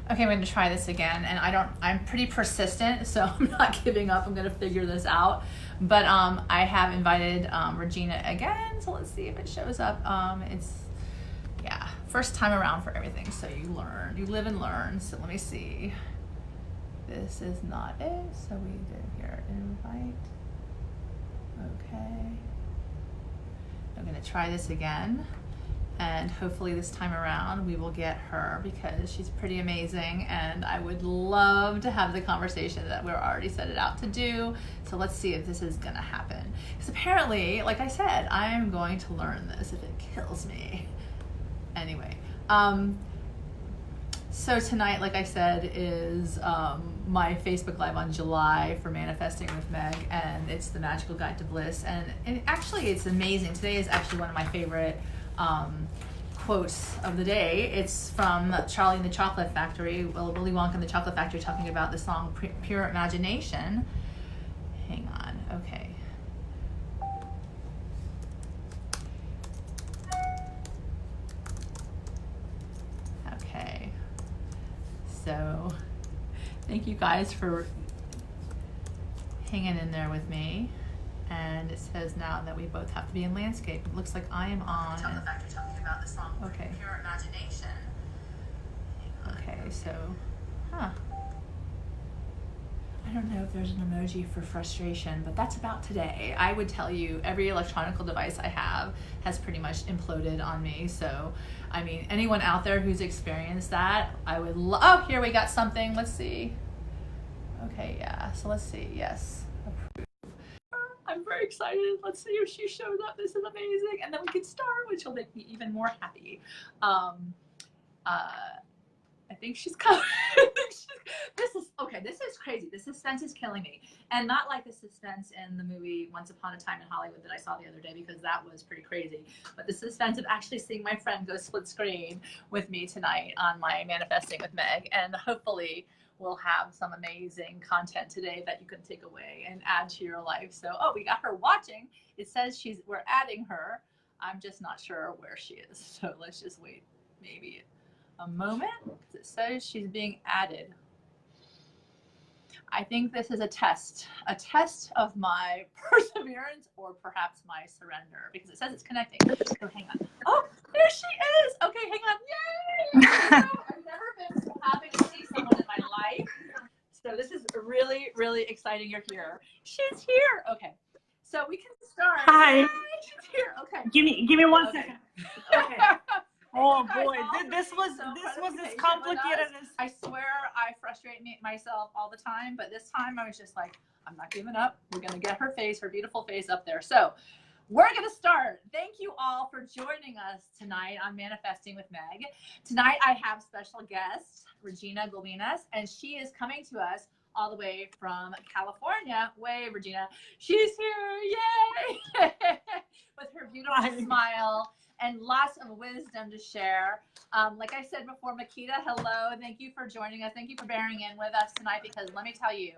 Okay, I'm going to try this again, and I'm pretty persistent, so I'm not giving up. I'm going to figure this out. But I have invited Regina again, so let's see if it shows up. Yeah, first time around for everything, so you live and learn. So let me see. This is not it, so we did here, invite. Okay. I'm going to try this again. And hopefully this time around we will get her, because she's pretty amazing and I would love to have the conversation that we're already set it out to do. So let's see if this is gonna happen. Because apparently, like I said, I am going to learn this if it kills me. Anyway, so tonight, like I said, is my Facebook Live on July for Manifesting with Meg, and it's the Magical Guide to Bliss. And actually it's amazing. Today is actually one of my favorite quotes of the day. It's from Charlie and the Chocolate Factory, Willy Wonka and the Chocolate Factory, talking about the song Pure Imagination. Hang on, okay. Okay, so thank you guys for hanging in there with me. And it says now that we both have to be in landscape. It looks like I am on. Tell the factor talking about the song okay. Pure Imagination. Okay, so, I don't know if there's an emoji for frustration, but that's about today. I would tell you every electronic device I have has pretty much imploded on me. So, I mean, anyone out there who's experienced that, I would oh, here we got something. Let's see. Okay, yeah, so let's see, yes. I'm very excited. Let's see if she shows up. This is amazing. And then we can start, which will make me even more happy. I think she's coming. This is crazy. The suspense is killing me. And not like the suspense in the movie Once Upon a Time in Hollywood that I saw the other day, because that was pretty crazy. But the suspense of actually seeing my friend go split screen with me tonight on my Manifesting with Meg. And hopefully we'll have some amazing content today that you can take away and add to your life. So, oh, we got her watching. It says we're adding her. I'm just not sure where she is. So let's just wait maybe a moment, because it says she's being added. I think this is a test of my perseverance, or perhaps my surrender, because it says it's connecting. So hang on. Oh, there she is. Okay, hang on. Yay! I've never been so happy to see someone in my life. So this is really, really exciting. You're here. She's here. Okay. So we can start. Hi. Yay, she's here. Okay. Give me one okay. second. Okay. Oh boy, this was as complicated as. I swear I frustrate myself all the time, but this time I was just like, I'm not giving up. We're gonna get her beautiful face up there. So we're gonna start. Thank you all for joining us tonight on Manifesting with Meg. Tonight I have special guest Regina Gulbinas, and she is coming to us all the way from California. Wave, Regina. She's here, yay! With her beautiful smile and lots of wisdom to share. Like I said before, Makita, hello. Thank you for joining us. Thank you for bearing in with us tonight, because let me tell you,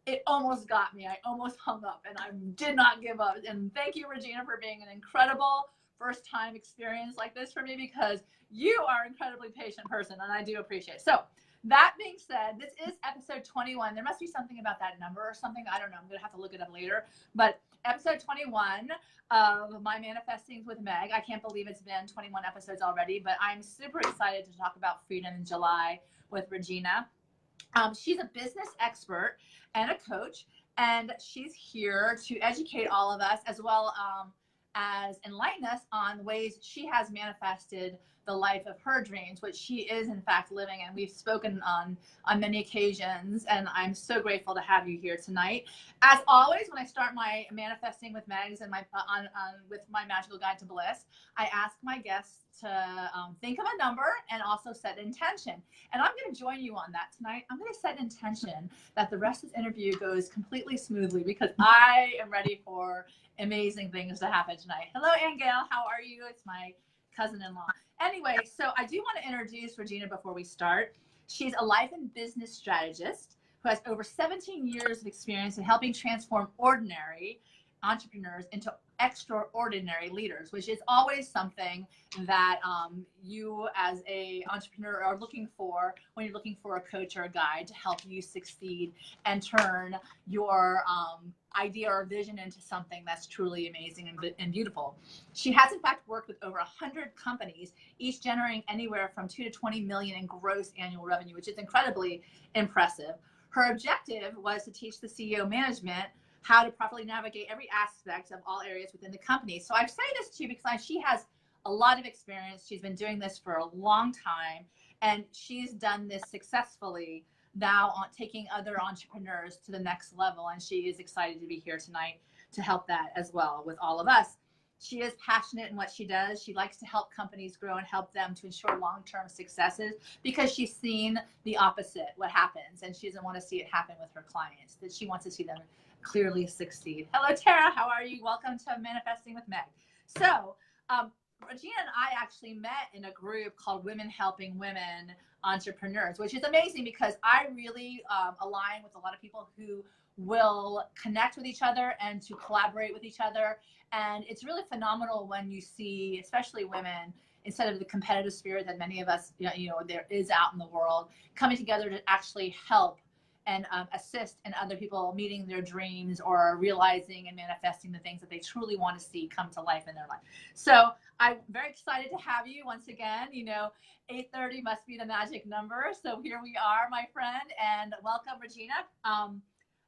it almost got me. I almost hung up, and I did not give up. And thank you, Regina, for being an incredible first-time experience like this for me, because you are an incredibly patient person, and I do appreciate it. So that being said, this is episode 21. There must be something about that number or something. I don't know. I'm going to have to look it up later. But episode 21 of my Manifestings with Meg. I can't believe it's been 21 episodes already, but I'm super excited to talk about freedom in July with Regina. She's a business expert and a coach, and she's here to educate all of us, as well as enlighten us on ways she has manifested the life of her dreams, which she is in fact living. And we've spoken on many occasions, and I'm so grateful to have you here tonight. As always, when I start my Manifesting with Megs and with my Magical Guide to Bliss, I ask my guests to think of a number and also set intention. And I'm going to join you on that tonight. I'm going to set intention that the rest of the interview goes completely smoothly, because I am ready for amazing things to happen tonight. Hello, Ann Gail. How are you? It's my cousin-in-law. Anyway, so I do want to introduce Regina before we start. She's a life and business strategist who has over 17 years of experience in helping transform ordinary entrepreneurs into extraordinary leaders, which is always something that you as a entrepreneur are looking for when you're looking for a coach or a guide to help you succeed and turn your idea or vision into something that's truly amazing and beautiful. She has in fact worked with over 100 companies, each generating anywhere from 2 to 20 million in gross annual revenue, which is incredibly impressive. Her objective was to teach the CEO management how to properly navigate every aspect of all areas within the company. So I say this to you because she has a lot of experience. She's been doing this for a long time, and she's done this successfully now on taking other entrepreneurs to the next level. And she is excited to be here tonight to help that as well with all of us. She is passionate in what she does. She likes to help companies grow and help them to ensure long-term successes because she's seen the opposite, what happens, and she doesn't want to see it happen with her clients, that she wants to see them clearly succeed. Hello, Tara. How are you? Welcome to Manifesting with Meg. So, Regina and I actually met in a group called Women Helping Women Entrepreneurs, which is amazing because I really align with a lot of people who will connect with each other and to collaborate with each other. And it's really phenomenal when you see, especially women, instead of the competitive spirit that many of us, there is out in the world, coming together to actually help and assist in other people meeting their dreams or realizing and manifesting the things that they truly want to see come to life in their life. So I'm very excited to have you once again. 8:30 must be the magic number. So here we are, my friend, and welcome, Regina.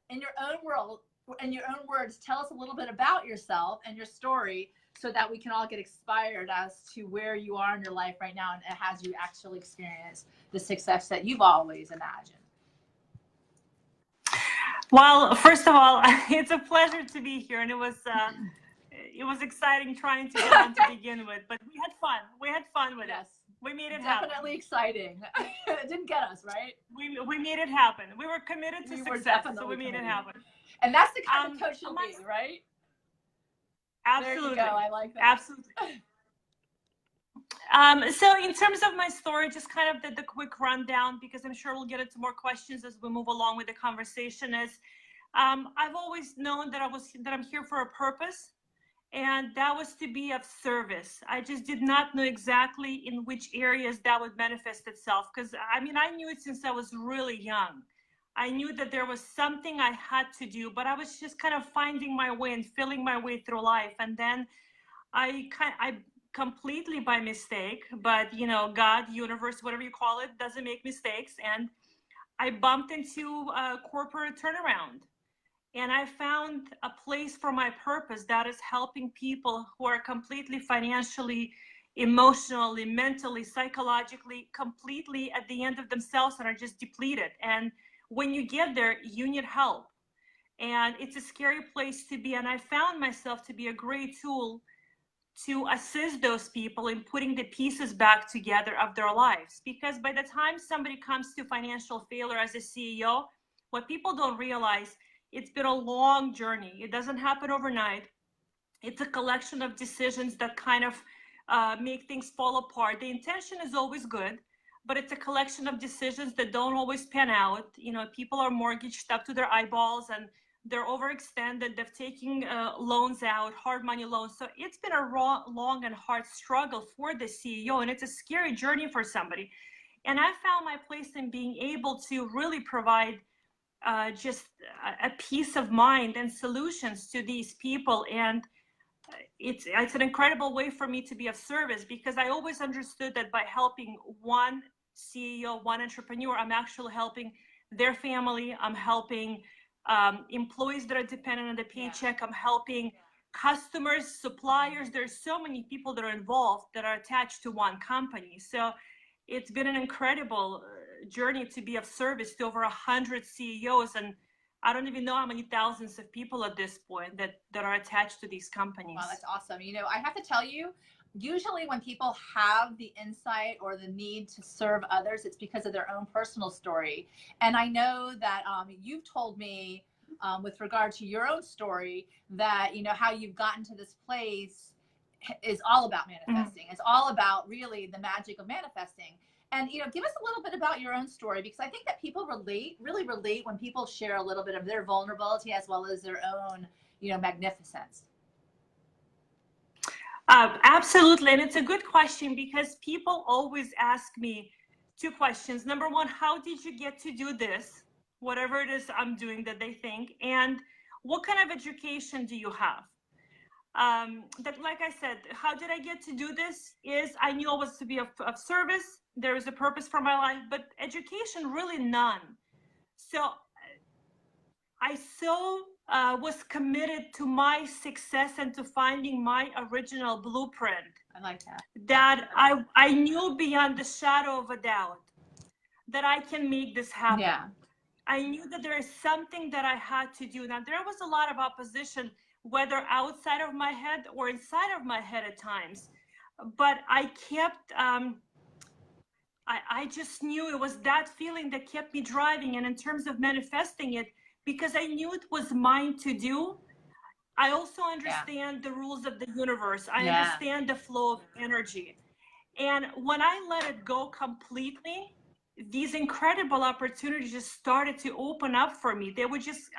In your own words, tell us a little bit about yourself and your story so that we can all get inspired as to where you are in your life right now and as you actually experience the success that you've always imagined. Well, first of all, it's a pleasure to be here, and it was exciting trying to get on to begin with, but we had fun. We had fun with it. We made it happen. Definitely exciting. It didn't get us, right? We made it happen. We were committed to success, so we made it happen. And that's the kind of coach you'll be, right? Absolutely. There you go. I like that. Absolutely. So in terms of my story, just kind of the quick rundown, because I'm sure we'll get into more questions as we move along with the conversation, is I've always known that I'm here for a purpose, and that was to be of service. I just did not know exactly in which areas that would manifest itself, because I knew it since I was really young. I knew that there was something I had to do, but I was just kind of finding my way and feeling my way through life. And then I completely by mistake, but God, universe, whatever you call it, doesn't make mistakes. And I bumped into a corporate turnaround, and I found a place for my purpose that is helping people who are completely financially, emotionally, mentally, psychologically, completely at the end of themselves and are just depleted. And when you get there, you need help. And it's a scary place to be. And I found myself to be a great tool to assist those people in putting the pieces back together of their lives. Because by the time somebody comes to financial failure as a CEO, what people don't realize, it's been a long journey. It doesn't happen overnight. It's a collection of decisions that kind of make things fall apart. The intention is always good, but it's a collection of decisions that don't always pan out. People are mortgaged up to their eyeballs, and they're overextended. They're taking loans out, hard money loans. So it's been a long and hard struggle for the CEO, and it's a scary journey for somebody. And I found my place in being able to really provide just a peace of mind and solutions to these people. And it's an incredible way for me to be of service, because I always understood that by helping one CEO, one entrepreneur, I'm actually helping their family. I'm helping employees that are dependent on the paycheck. I'm helping customers, suppliers. There's so many people that are involved that are attached to one company. So it's been an incredible journey to be of service to over 100 CEOs. And I don't even know how many thousands of people at this point that are attached to these companies. Wow, that's awesome. I have to tell you, usually when people have the insight or the need to serve others, it's because of their own personal story. And I know that you've told me with regard to your own story that, how you've gotten to this place is all about manifesting. It's all about really the magic of manifesting. And, give us a little bit about your own story, because I think that people really relate when people share a little bit of their vulnerability as well as their own, magnificence. Absolutely. And it's a good question because people always ask me two questions. Number one, how did you get to do this? Whatever it is I'm doing that they think. And what kind of education do you have? That, like I said, how did I get to do this? Is I knew I was to be of service. There is a purpose for my life, but education, really none. So I was committed to my success and to finding my original blueprint. I like that. That I knew beyond the shadow of a doubt that I can make this happen. Yeah. I knew that there is something that I had to do. Now, there was a lot of opposition, whether outside of my head or inside of my head at times. But I kept, I just knew it was that feeling that kept me driving. And in terms of manifesting it, because I knew it was mine to do, I also understand the rules of the universe. I understand the flow of energy. And when I let it go completely, these incredible opportunities just started to open up for me. They would just,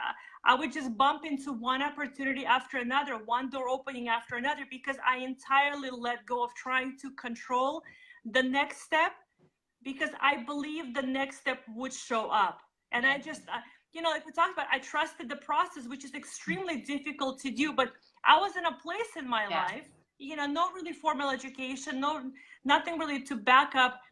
I would just bump into one opportunity after another, one door opening after another, because I entirely let go of trying to control the next step, because I believe the next step would show up. And I just, you know, like we talked about, I trusted the process, which is extremely difficult to do, but I was in a place in my life, you know, no really formal education, nothing really to back up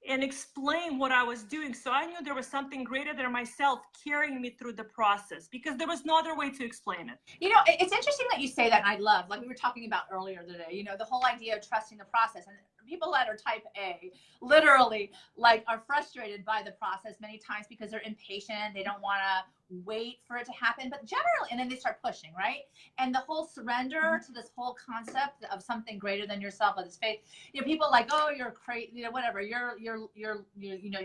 and explain what I was doing. So I knew there was something greater than myself carrying me through the process, because there was no other way to explain it. You know, it's interesting that you say that. And I love, like we were talking about earlier today, you know, the whole idea of trusting the process. And people that are type A literally like are frustrated by the process many times because they're impatient. They don't want to wait for it to happen, but generally, and then they start pushing, right? And the whole surrender to this whole concept of something greater than yourself, of this faith, you know, people like, oh, you're crazy, you know, whatever, you're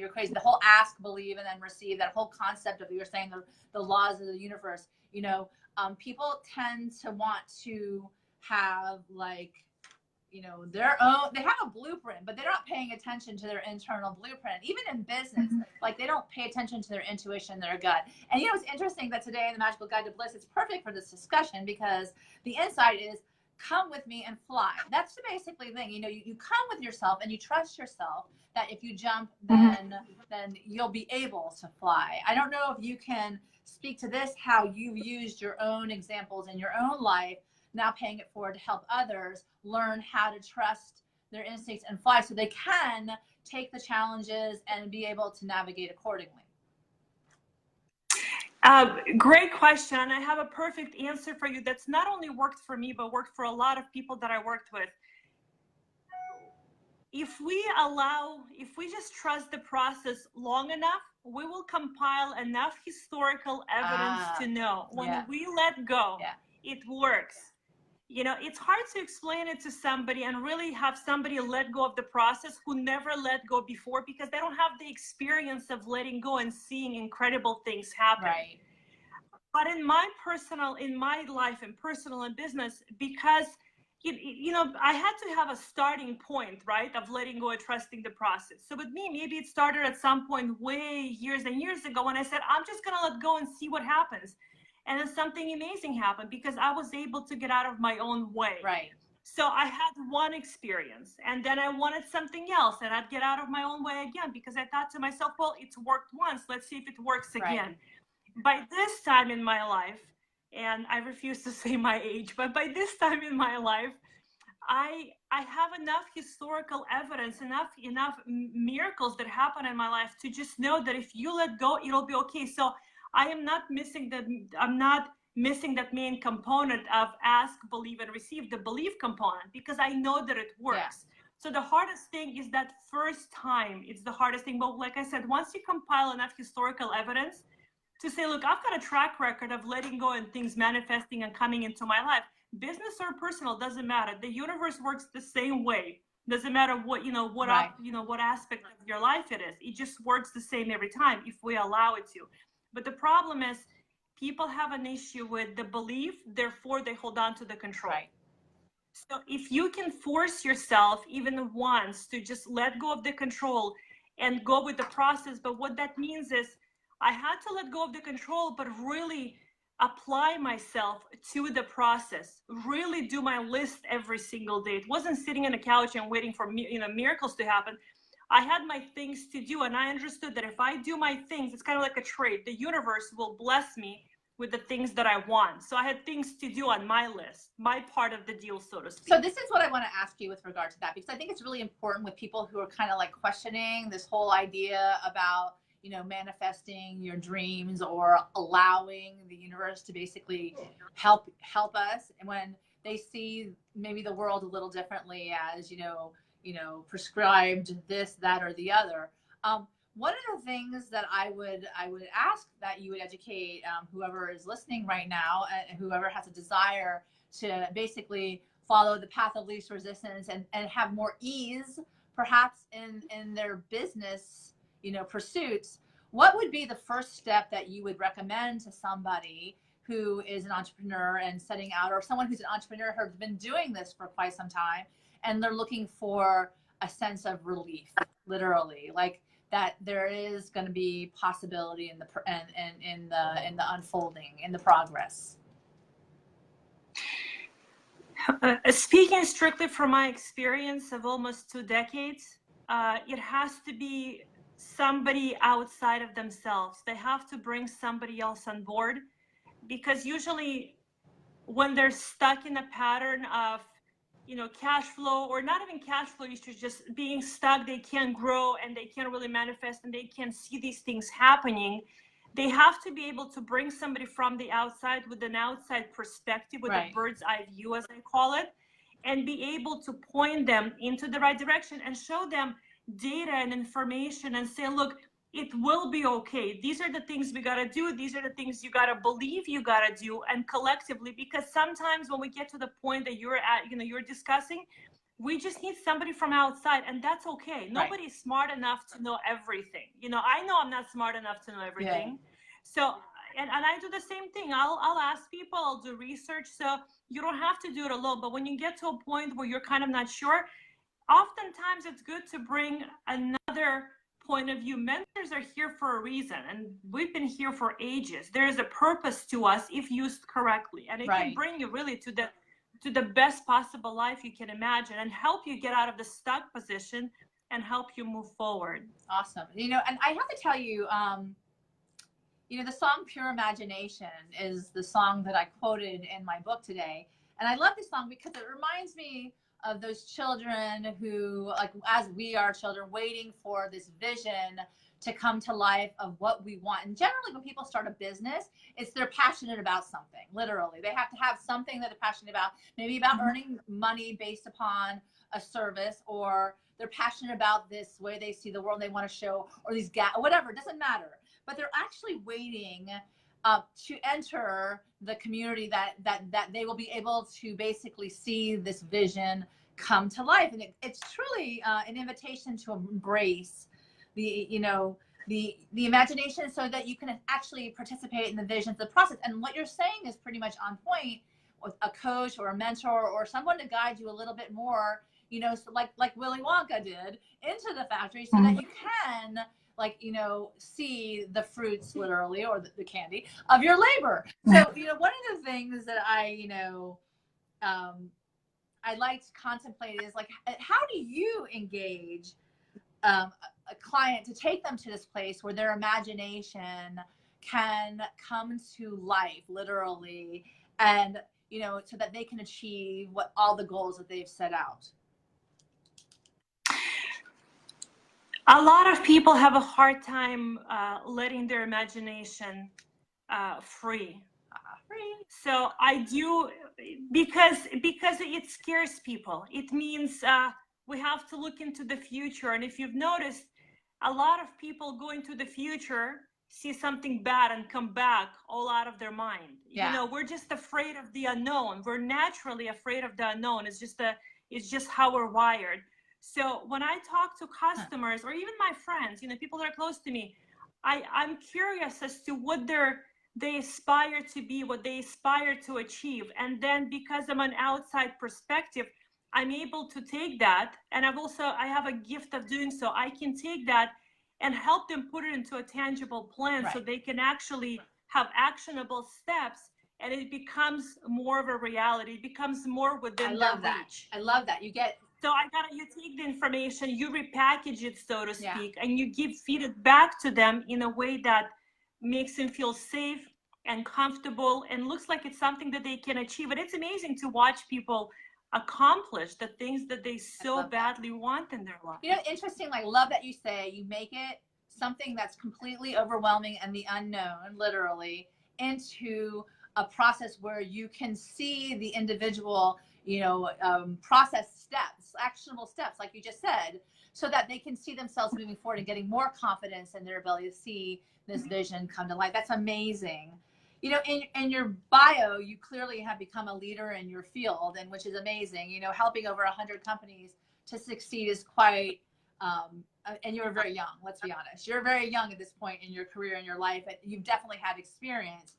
crazy. The whole ask, believe, and then receive, that whole concept of, you're saying the laws of the universe, you know, people tend to want to have, like, you know, their own, they have a blueprint, but they're not paying attention to their internal blueprint. Even in business, like they don't pay attention to their intuition, their gut. And you know, it's interesting that today in the Magical Guide to Bliss, it's perfect for this discussion, because the insight is, come with me and fly. That's the basically thing. You know, you come with yourself and you trust yourself that if you jump, then you'll be able to fly. I don't know if you can speak to this, how you've used your own examples in your own life, now paying it forward to help others learn how to trust their instincts and fly, so they can take the challenges and be able to navigate accordingly. Great question. And I have a perfect answer for you that's not only worked for me, but worked for a lot of people that I worked with. If we just trust the process long enough, we will compile enough historical evidence to know when we let go, it works. You know, it's hard to explain it to somebody and really have somebody let go of the process who never let go before, because they don't have the experience of letting go and seeing incredible things happen. Right. But in my life and personal and business, because, you know, I had to have a starting point, right, of letting go and trusting the process. So with me, maybe it started at some point way years and years ago when I said, I'm just going to let go and see what happens. And then something amazing happened, because I was able to get out of my own way. Right. So I had one experience, and then I wanted something else, and I'd get out of my own way again, because I thought to myself, well, it's worked once. Let's see if it works again. Right. By this time in my life, and I refuse to say my age, but by this time in my life, I have enough historical evidence, enough miracles that happen in my life to just know that if you let go, it'll be okay. So I am not missing that main component of ask, believe, and receive, the belief component, because I know that it works. Yeah. So the hardest thing is that first time. It's the hardest thing. But like I said, once you compile enough historical evidence to say, look, I've got a track record of letting go and things manifesting and coming into my life, business or personal, doesn't matter. The universe works the same way. Doesn't matter what, what aspect of your life it is. It just works the same every time if we allow it to. But the problem is, people have an issue with the belief, therefore they hold on to the control. Right. So if you can force yourself even once to just let go of the control and go with the process, but what that means is I had to let go of the control, but really apply myself to the process, really do my list every single day. It wasn't sitting on a couch and waiting for miracles to happen. I had my things to do, and I understood that if I do my things, it's kind of like a trade. The universe will bless me with the things that I want. So I had things to do on my list, my part of the deal, so to speak. So this is what I want to ask you with regard to that, because I think it's really important with people who are kind of like questioning this whole idea about, you know, manifesting your dreams or allowing the universe to basically help us. And when they see maybe the world a little differently as, you know, prescribed this, that, or the other. One of the things that I would ask that you would educate whoever is listening right now, and whoever has a desire to basically follow the path of least resistance and have more ease, perhaps in their business, you know, pursuits. What would be the first step that you would recommend to somebody who is an entrepreneur and setting out, or someone who's an entrepreneur who's been doing this for quite some time, and they're looking for a sense of relief, literally, like that there is going to be possibility in the unfolding, in the progress? Speaking strictly from my experience of almost 2 decades, it has to be somebody outside of themselves. They have to bring somebody else on board, because usually when they're stuck in a pattern of, you know, cash flow, or not even cash flow issues, just being stuck, they can't grow and they can't really manifest and they can't see these things happening. They have to be able to bring somebody from the outside with an outside perspective, with a bird's eye view, as I call it, and be able to point them into the right direction and show them data and information and say, look, it will be okay. These are the things we got to do. These are the things you got to believe you got to do, and collectively, because sometimes when we get to the point that you're at, you know, you're discussing, we just need somebody from outside, and that's okay. Nobody's smart enough to know everything. You know, I know I'm not smart enough to know everything. Yeah. So, and I do the same thing. I'll ask people, I'll do research. So you don't have to do it alone. But when you get to a point where you're kind of not sure, oftentimes it's good to bring another point of view. Mentors are here for a reason, and we've been here for ages. There is a purpose to us if used correctly, and it can bring you really to the best possible life you can imagine, and help you get out of the stuck position and help you move forward. Awesome. You know, and I have to tell you, you know, the song Pure Imagination is the song that I quoted in my book today. And I love this song because it reminds me of those children who, like, as we are children, waiting for this vision to come to life of what we want. And generally when people start a business, it's they're passionate about something. Literally, they have to have something that they're passionate about, maybe about earning money based upon a service, or they're passionate about this way they see the world, they want to show, or these whatever, it doesn't matter. But they're actually waiting to enter the community that they will be able to basically see this vision come to life. And it's truly an invitation to embrace the, you know, the imagination, so that you can actually participate in the visions, the process. And what you're saying is pretty much on point, with a coach or a mentor or someone to guide you a little bit more, you know, so like Willy Wonka did, into the factory, so that you can, like, you know, see the fruits, literally, or the candy of your labor. So, you know, one of the things that I, you know, I like to contemplate is, like, how do you engage a client to take them to this place where their imagination can come to life, literally, and, you know, so that they can achieve what all the goals that they've set out? A lot of people have a hard time letting their imagination free. So I do, because it scares people. It means we have to look into the future. And if you've noticed, a lot of people go into the future, see something bad, and come back all out of their mind. Yeah. You know, we're just afraid of the unknown. We're naturally afraid of the unknown. It's just how we're wired. So when I talk to customers, or even my friends, you know, people that are close to me, I'm curious as to what they aspire to be, what they aspire to achieve. And then, because I'm an outside perspective, I'm able to take that. And I have a gift of doing so. I can take that and help them put it into a tangible plan, so they can actually have actionable steps, and it becomes more of a reality. It becomes more within their reach. I love that. You take the information, you repackage it, so to speak, and you feed it back to them in a way that makes them feel safe and comfortable and looks like it's something that they can achieve. And it's amazing to watch people accomplish the things that they so badly want in their life. You know, interesting, like, love that you say you make it something that's completely overwhelming and the unknown, literally, into a process where you can see the individual, you know, process steps, actionable steps, like you just said, so that they can see themselves moving forward and getting more confidence in their ability to see this vision come to life. That's amazing. You know, in your bio, you clearly have become a leader in your field, and which is amazing. You know, helping over 100 companies to succeed is quite, and you're very young, let's be honest. You're very young at this point in your career and your life, but you've definitely had experience.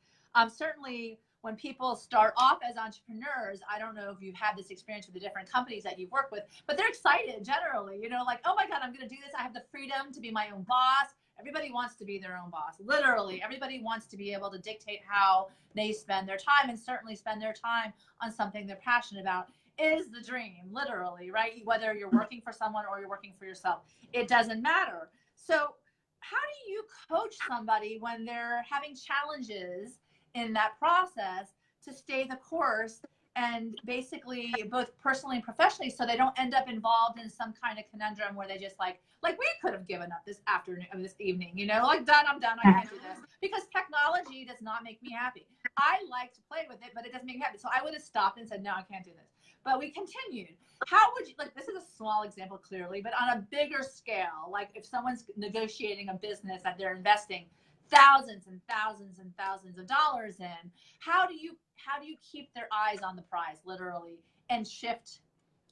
Certainly, when people start off as entrepreneurs, I don't know if you've had this experience with the different companies that you've worked with, but they're excited generally, you know, like, oh my God, I'm going to do this. I have the freedom to be my own boss. Everybody wants to be their own boss. Literally, everybody wants to be able to dictate how they spend their time, and certainly spend their time on something they're passionate about is the dream, literally, right? Whether you're working for someone or you're working for yourself, it doesn't matter. So how do you coach somebody when they're having challenges in that process to stay the course and basically both personally and professionally, so they don't end up involved in some kind of conundrum where they just like we could have given up this afternoon or this evening, you know, like, I'm done, I can't do this, because technology does not make me happy. I like to play with it, but it doesn't make me happy. So I would have stopped and said, no, I can't do this. But we continued. How would you, like, this is a small example clearly, but on a bigger scale, like if someone's negotiating a business that they're investing thousands and thousands and thousands of dollars in, how do you keep their eyes on the prize, literally, and shift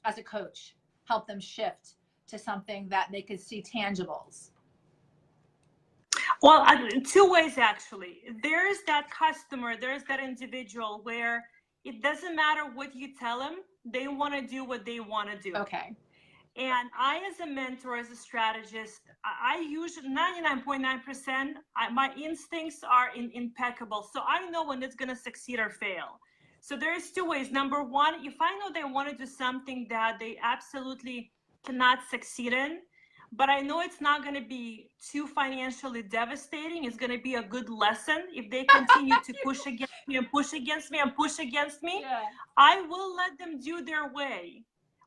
as a coach, help them shift to something that they could see tangibles? Well, two ways, actually. There's that customer, there's that individual where it doesn't matter what you tell them, they want to do what they want to do. Okay. And I, as a mentor, as a strategist, I usually 99.9%, my instincts are impeccable. So I know when it's going to succeed or fail. So there's two ways. Number one, if I know they want to do something that they absolutely cannot succeed in, but I know it's not going to be too financially devastating, it's going to be a good lesson if they continue to push against me and push against me and push against me, I will let them do their way,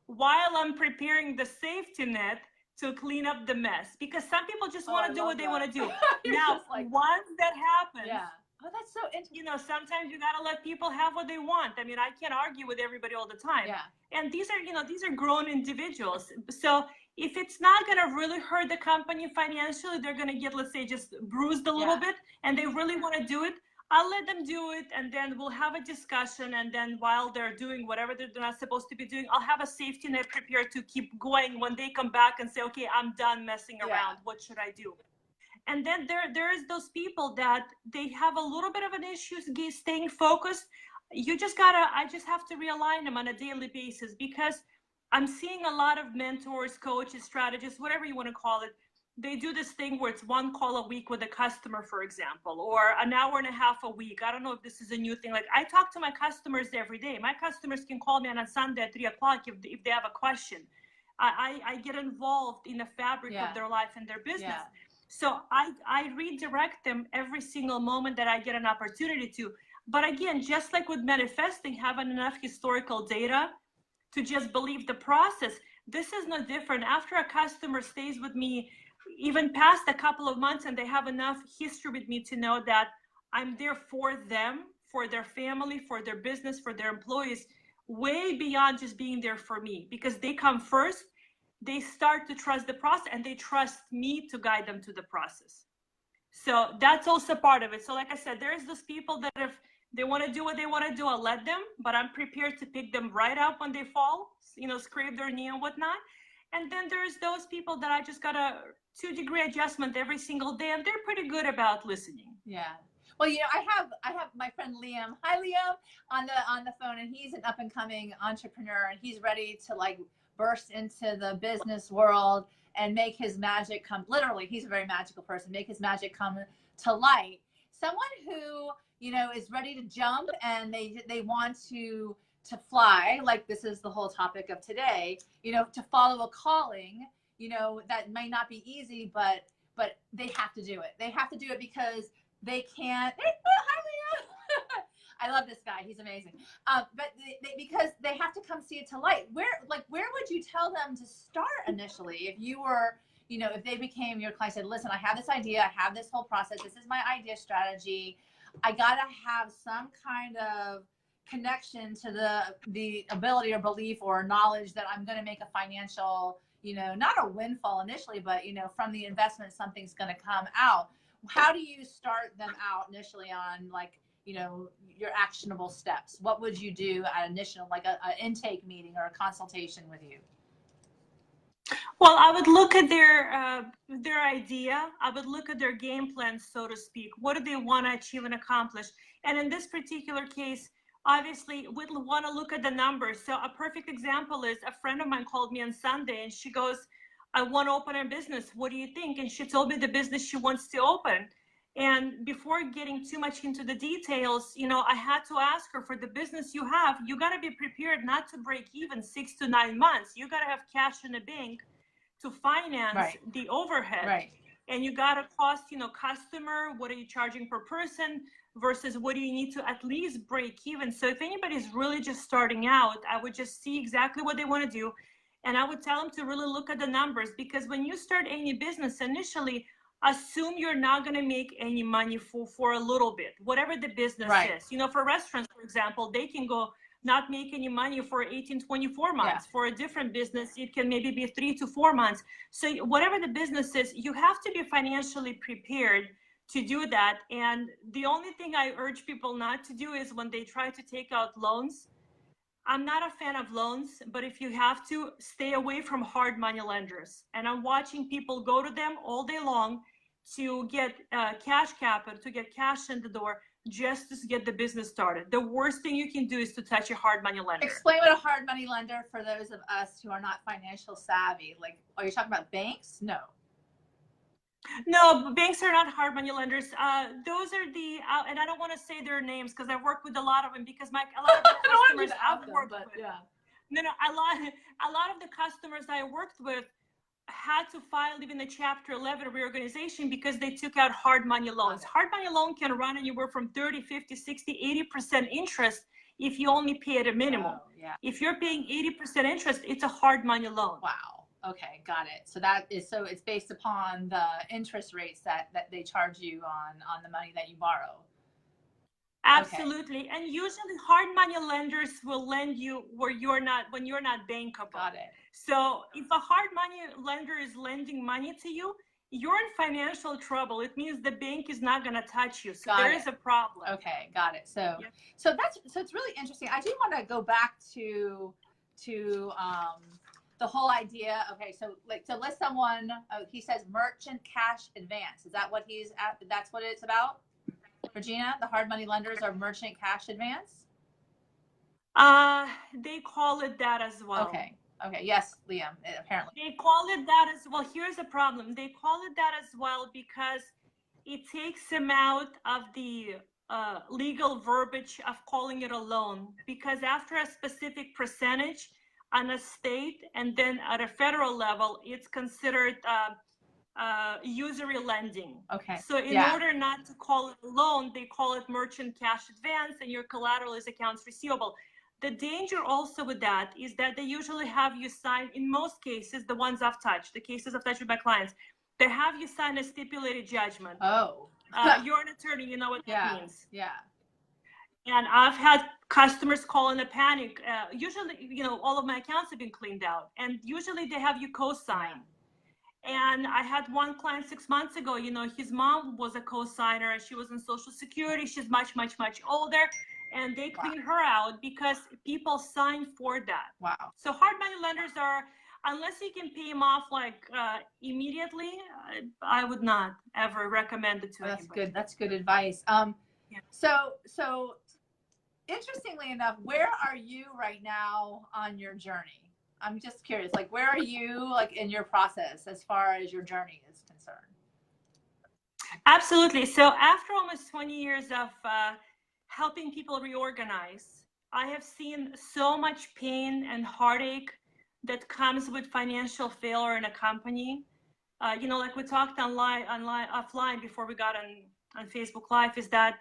while I'm preparing the safety net to clean up the mess. Because some people just want to do what they want to do. Now, once that happens, oh, that's so interesting. You know, sometimes you got to let people have what they want. I mean, I can't argue with everybody all the time. And these are grown individuals. So if it's not going to really hurt the company financially, they're going to get, let's say, just bruised a little bit, and they really want to do it, I'll let them do it, and then we'll have a discussion. And then while they're doing whatever they're not supposed to be doing, I'll have a safety net prepared to keep going when they come back and say, okay, I'm done messing around. What should I do? And then there is those people that they have a little bit of an issue staying focused. I just have to realign them on a daily basis, because I'm seeing a lot of mentors, coaches, strategists, whatever you want to call it. They do this thing where it's one call a week with a customer, for example, or an hour and a half a week. I don't know if this is a new thing. Like, I talk to my customers every day. My customers can call me on a Sunday at 3 o'clock if they have a question. I get involved in the fabric of their life and their business. So I redirect them every single moment that I get an opportunity to. But again, just like with manifesting, having enough historical data to just believe the process, this is no different. After a customer stays with me even past a couple of months, and they have enough history with me to know that I'm there for them, for their family, for their business, for their employees, way beyond just being there for me, because they come first, they start to trust the process, and they trust me to guide them to the process. So that's also part of it. So like I said, there's those people that if they want to do what they want to do, I'll let them, but I'm prepared to pick them right up when they fall, scrape their knee and whatnot. And then there's those people that I just got a 2-degree adjustment every single day, and they're pretty good about listening. Yeah. Well, I have my friend Liam. Hi, Liam, on the phone, and he's an up and coming entrepreneur, and he's ready to burst into the business world and make his magic come. Literally, he's a very magical person. Make his magic come to light. someone who, is ready to jump and they want to fly, like this is the whole topic of today, to follow a calling, that may not be easy, but they have to do it. They have to do it because they can't. I love this guy. He's amazing. But because they have to come see it to light. Where would you tell them to start initially? If you were, if they became your client, said, listen, I have this idea. I have this whole process. This is my idea strategy. I got to have some kind of connection to the ability or belief or knowledge that I'm going to make a financial, not a windfall initially, but, from the investment, something's going to come out. How do you start them out initially on your actionable steps? What would you do at initial, like an intake meeting or a consultation with you? Well, I would look at their idea. I would look at their game plan, so to speak. What do they want to achieve and accomplish? And in this particular case, obviously, we'd want to look at the numbers. So a perfect example is a friend of mine called me on Sunday and she goes, I want to open a business. What do you think? And she told me the business she wants to open. And before getting too much into the details, I had to ask her, for the business you have, you got to be prepared not to break even 6 to 9 months. You got to have cash in the bank to finance the overhead. Right. And you got to cost, customer, what are you charging per person versus what do you need to at least break even. So if anybody's really just starting out, I would just see exactly what they want to do. And I would tell them to really look at the numbers, because when you start any business initially, assume you're not going to make any money for a little bit, whatever the business is. For restaurants, for example, they can go not make any money for 18, 24 months. Yeah. For a different business, it can maybe be 3 to 4 months. So whatever the business is, you have to be financially prepared to do that. And the only thing I urge people not to do is when they try to take out loans. I'm not a fan of loans, but if you have to, stay away from hard money lenders. And I'm watching people go to them all day long to get cash capital, to get cash in the door, just to get the business started. The worst thing you can do is to touch a hard money lender. Explain what a hard money lender for those of us who are not financial savvy. Like, are you talking about banks? No. No, banks are not hard money lenders. Those are the, and I don't want to say their names because I've worked with a lot of them, because a lot of the customers I've worked with. Yeah. No, a lot of the customers I worked with had to file even the Chapter 11 reorganization because they took out hard money loans. Okay. Hard money loan can run anywhere from 30, 50, 60, 80% interest if you only pay at a minimum. Oh, yeah. If you're paying 80% interest, it's a hard money loan. Wow. Okay, got it. So it's based upon the interest rates that they charge you on the money that you borrow. Absolutely. Okay. And usually hard money lenders will lend you when you're not bankable. Got it. So if a hard money lender is lending money to you, you're in financial trouble. It means the bank is not going to touch you. So there is a problem. Okay, got it. So so it's really interesting. I do want to go back to the whole idea. Okay, so let someone, he says merchant cash advance. Is that what that's what it's about? Regina, the hard money lenders are merchant cash advance? They call it that as well. Okay. Yes, Liam, apparently. They call it that as well. Here's the problem. They call it that as well because it takes them out of the legal verbiage of calling it a loan. Because after a specific percentage on a state and then at a federal level, it's considered usury lending. Okay. So in order not to call it a loan, they call it merchant cash advance, and your collateral is accounts receivable. The danger also with that is that they usually have you sign, in most cases, the ones I've touched, the cases I've touched with my clients, they have you sign a stipulated judgment. Oh. You're an attorney, you know what that means. Yeah. And I've had customers call in a panic. Usually, all of my accounts have been cleaned out, and usually they have you co-sign. And I had one client 6 months ago, his mom was a co-signer. She was in Social Security. She's much, much, much older. And they cleaned her out because people sign for that. Wow. So hard money lenders are, unless you can pay them off immediately, I would not ever recommend it to anybody. That's good. That's good advice. So interestingly enough, where are you right now on your journey? I'm just curious, where are you in your process as far as your journey is concerned? Absolutely. So after almost 20 years of helping people reorganize, I have seen so much pain and heartache that comes with financial failure in a company. Like we talked offline before we got on Facebook Live, is that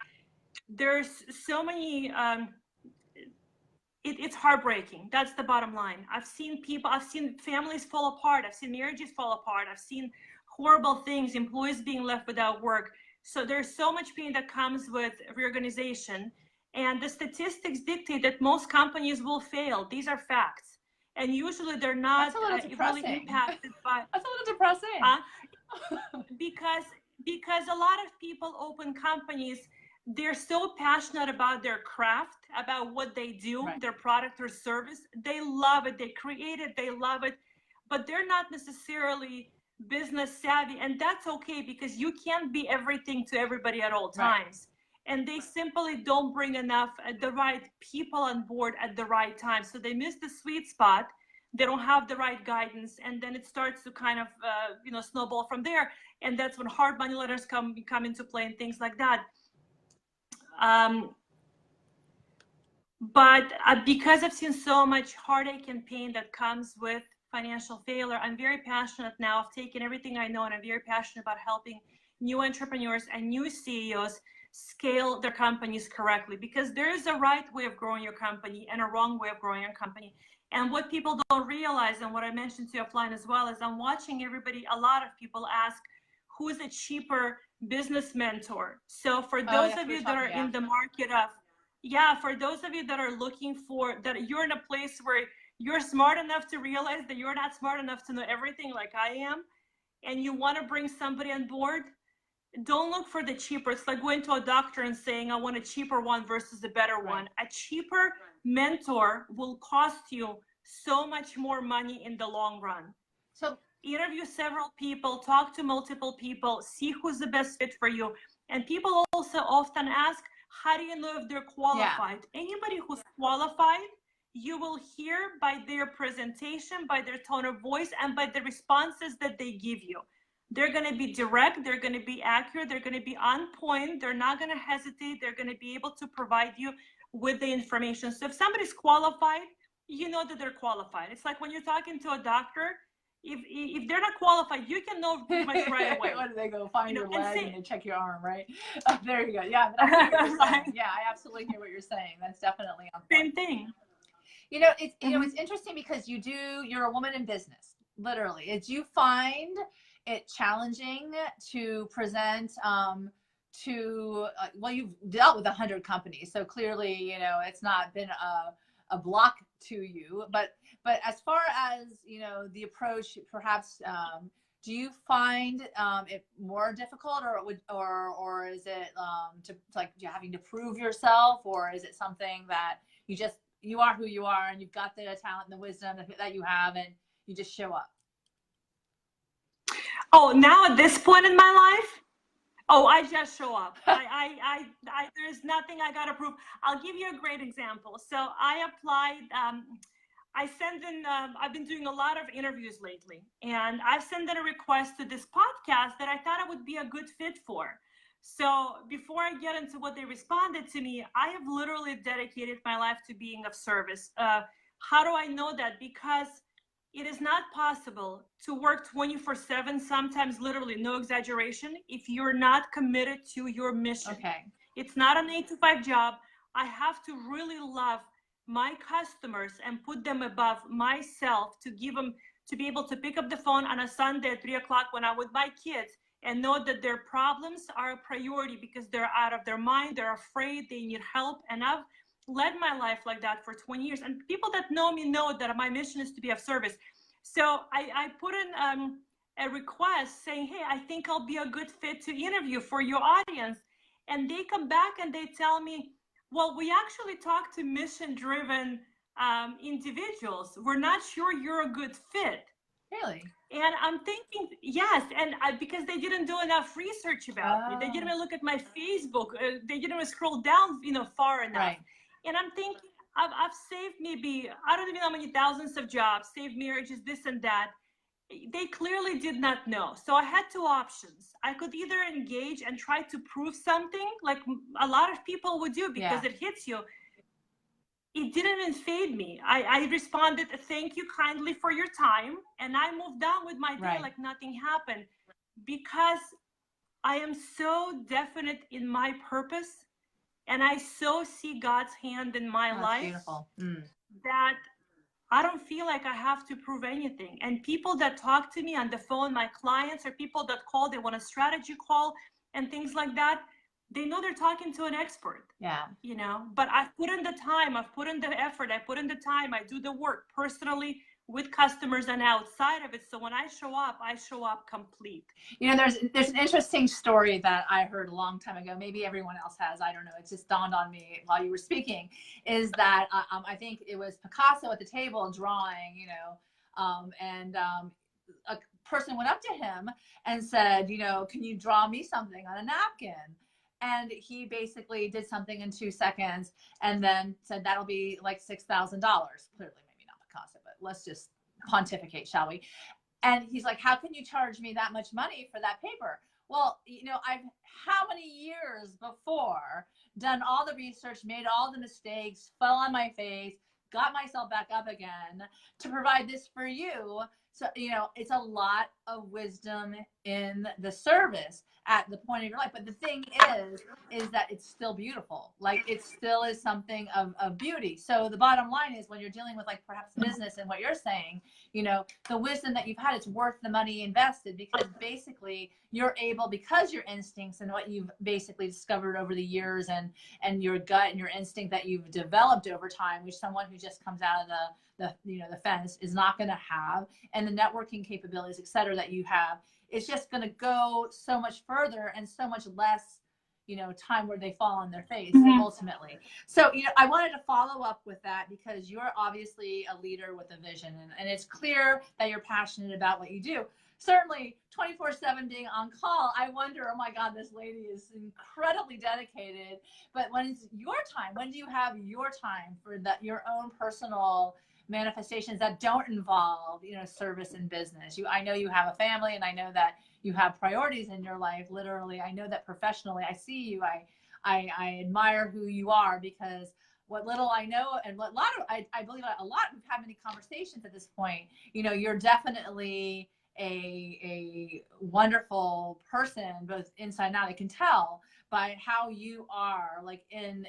there's so many, it's heartbreaking. That's the bottom line. I've seen families fall apart. I've seen marriages fall apart. I've seen horrible things, employees being left without work. So there's so much pain that comes with reorganization. And the statistics dictate that most companies will fail. These are facts. And usually they're not really impacted by. That's a little depressing. Because a lot of people open companies, they're so passionate about their craft, about what they do, right, their product or service. They love it. They create it. They love it. But they're not necessarily business savvy. And that's okay, because you can't be everything to everybody at all times. Right. And they simply don't bring enough the right people on board at the right time. So they miss the sweet spot. They don't have the right guidance, and then it starts to kind of snowball from there. And that's when hard money lenders come into play and things like that. But because I've seen so much heartache and pain that comes with financial failure, I'm very passionate now. I've taken everything I know, and I'm very passionate about helping new entrepreneurs and new CEOs scale their companies correctly, because there is a right way of growing your company and a wrong way of growing your company. And what people don't realize, and what I mentioned to you offline as well, is I'm watching a lot of people ask, who is a cheaper business mentor? So for those of you that are in the market of, for those of you that are looking for, that you're in a place where you're smart enough to realize that you're not smart enough to know everything like I am, and you want to bring somebody on board, don't look for the cheaper. It's like going to a doctor and saying, I want a cheaper one versus a better one. A cheaper mentor will cost you so much more money in the long run. So interview several people, talk to multiple people, see who's the best fit for you. And people also often ask, how do you know if they're qualified? Anybody who's qualified, you will hear by their presentation, by their tone of voice, and by the responses that they give you. They're going to be direct, they're going to be accurate, they're going to be on point, they're not going to hesitate, they're going to be able to provide you with the information. So if somebody's qualified, you know that they're qualified. It's like when you're talking to a doctor, if they're not qualified, you can know pretty much right away. What do they go find your leg and they check your arm, right? Oh, there you go. Yeah, I hear what you're saying. Yeah, I absolutely hear what you're saying. That's definitely on point. Same thing. It's it's interesting because you're a woman in business, literally. Do you find it challenging to present you've dealt with 100 companies, so clearly it's not been a block to you, but as far as the approach, perhaps do you find it more difficult, or is it you're having to prove yourself, or is it something that you are who you are and you've got the talent and the wisdom that you have and you just show up? Oh, now at this point in my life, I just show up. There's nothing I got to prove. I'll give you a great example. So I applied, I sent in, I've been doing a lot of interviews lately, and I've sent in a request to this podcast that I thought I would be a good fit for. So before I get into what they responded to me, I have literally dedicated my life to being of service. How do I know that? Because it is not possible to work 24/7, sometimes literally, no exaggeration, if you're not committed to your mission. Okay. It's not an 8-to-5 job. I have to really love my customers and put them above myself to be able to pick up the phone on a Sunday at 3 o'clock when I'm with my kids and know that their problems are a priority because they're out of their mind, they're afraid, they need help. And I've led my life like that for 20 years. And people that know me know that my mission is to be of service. So I put in a request saying, hey, I think I'll be a good fit to interview for your audience. And they come back and they tell me, well, we actually talked to mission-driven individuals. We're not sure you're a good fit. Really? And I'm thinking, yes, and because they didn't do enough research about me. They didn't even look at my Facebook. They didn't even scroll down, far enough. Right. And I'm thinking, I've saved maybe, I don't even know how many thousands of jobs, saved marriages, this and that. they clearly did not know. So I had two options. I could either engage and try to prove something, like a lot of people would do, because it hits you. It didn't even fade me. I responded, thank you kindly for your time. And I moved on with my day like nothing happened, because I am so definite in my purpose, and I so see God's hand in my life that I don't feel like I have to prove anything. And people that talk to me on the phone, my clients, or people that call, they want a strategy call and things like that, they know they're talking to an expert. You know, but I've put in the time, I've put in the effort, I put in the time, I do the work personally with customers and outside of it. So when I show up complete. You know, there's an interesting story that I heard a long time ago. Maybe everyone else has. I don't know. It just dawned on me while you were speaking. Is that I think it was Picasso at the table drawing. You know, and a person went up to him and said, you know, can you draw me something on a napkin? And he basically did something in 2 seconds, and then said that'll be like $6,000. Clearly, maybe not Picasso, but let's just pontificate, shall we? And he's like, how can you charge me that much money for that paper? Well, you know, I've how many years before done all the research, made all the mistakes, fell on my face, got myself back up again to provide this for you. So, you know, it's a lot of wisdom in the service at the point of your life. But the thing is that it's still beautiful. Like, it still is something of beauty. So the bottom line is, when you're dealing with like perhaps business and what you're saying, you know, the wisdom that you've had, it's worth the money invested, because basically you're able, because your instincts and what you've basically discovered over the years, and your gut and your instinct that you've developed over time, which someone who just comes out of the you know, the fence is not going to have, and the networking capabilities, et cetera, that you have, it's just going to go so much further and so much less, you know, time where they fall on their face ultimately. So, you know, I wanted to follow up with that, because you're obviously a leader with a vision, and it's clear that you're passionate about what you do. Certainly 24/7 being on call, I wonder, oh my God, this lady is incredibly dedicated. But when's your time? When do you have your time for that, your own personal manifestations that don't involve, you know, service and business? I know you have a family, and I know that you have priorities in your life. Literally, I know that professionally, I see you. I admire who you are, because what little I know, and what I believe a lot, we've had many conversations at this point, you know, you're definitely a wonderful person, both inside and out. I can tell by how you are, like, in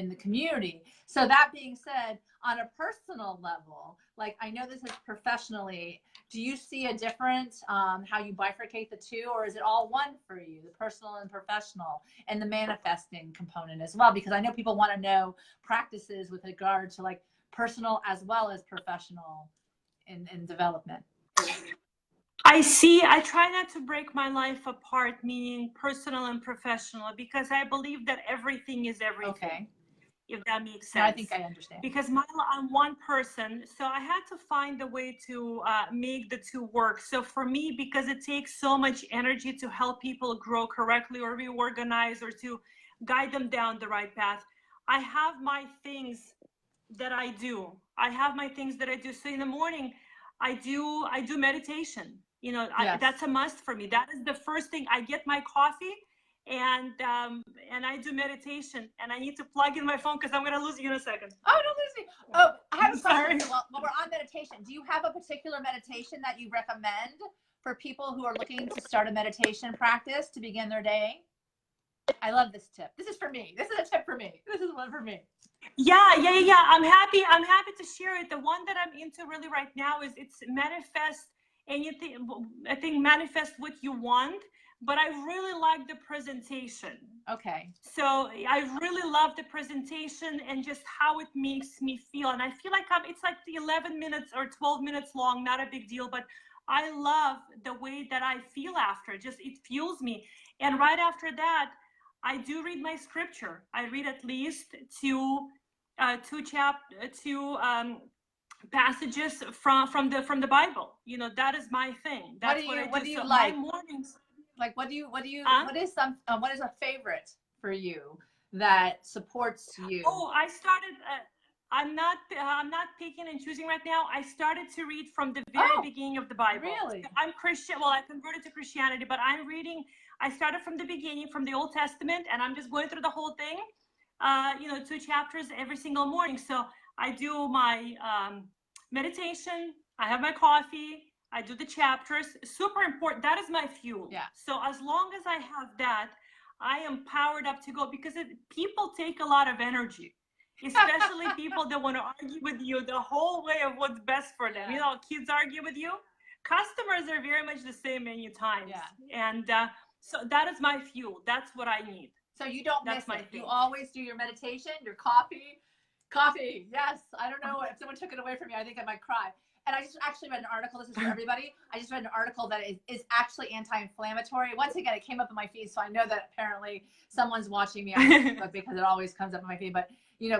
the community. So that being said, on a personal level, like, I know this is professionally, do you see a difference, how you bifurcate the two, or is it all one for you, the personal and professional, and the manifesting component as well? Because I know people want to know practices with regard to like personal as well as professional in development. I try not to break my life apart, meaning personal and professional, because I believe that everything is everything. Okay. If that makes sense. No, I think I understand. Because I'm one person, so I had to find a way to make the two work. So for me, because it takes so much energy to help people grow correctly, or reorganize, or to guide them down the right path, I have my things that I do. So in the morning, I do meditation. You know, Yes. That's a must for me. That is the first thing. I get my coffee, and I do meditation, and I need to plug in my phone, because I'm going to lose you in a second. Oh, don't lose me. Oh, I have a question. Sorry. Well, we're on meditation. Do you have a particular meditation that you recommend for people who are looking to start a meditation practice to begin their day? I love this tip. This is for me. This is a tip for me. This is one for me. Yeah. I'm happy to share it. The one that I'm into really right now it's manifest anything. I think manifest what you want, but I really like the presentation. Okay. So I really love the presentation and just how it makes me feel. And I feel like it's like the 11 minutes or 12 minutes long, not a big deal, but I love the way that I feel after. It fuels me. And right after that, I do read my scripture. I read at least two passages from the Bible. You know, that is my thing. That's what do you so like? My mornings. Like, what is a favorite for you that supports you? Oh, I I'm not picking and choosing right now. I started to read from the very beginning of the Bible. Really? I'm Christian. Well, I converted to Christianity, but I started from the beginning, from the Old Testament, and I'm just going through the whole thing, 2 chapters every single morning. So I do my meditation, I have my coffee, I do the chapters. Super important. That is my fuel. Yeah. So as long as I have that, I am powered up to go, because people take a lot of energy, especially people that want to argue with you the whole way of what's best for them. Yeah. Kids argue with you. Customers are very much the same many times. Yeah. And so that is my fuel. That's what I need. So you don't That's miss my it. thing. You always do your meditation, your coffee. Coffee. Yes. I don't know if someone took it away from me. I think I might cry. And I just actually read an article. This is for everybody. I just read an article that is actually anti-inflammatory. Once again, it came up in my feed, so I know that apparently someone's watching me on Facebook because it always comes up in my feed. But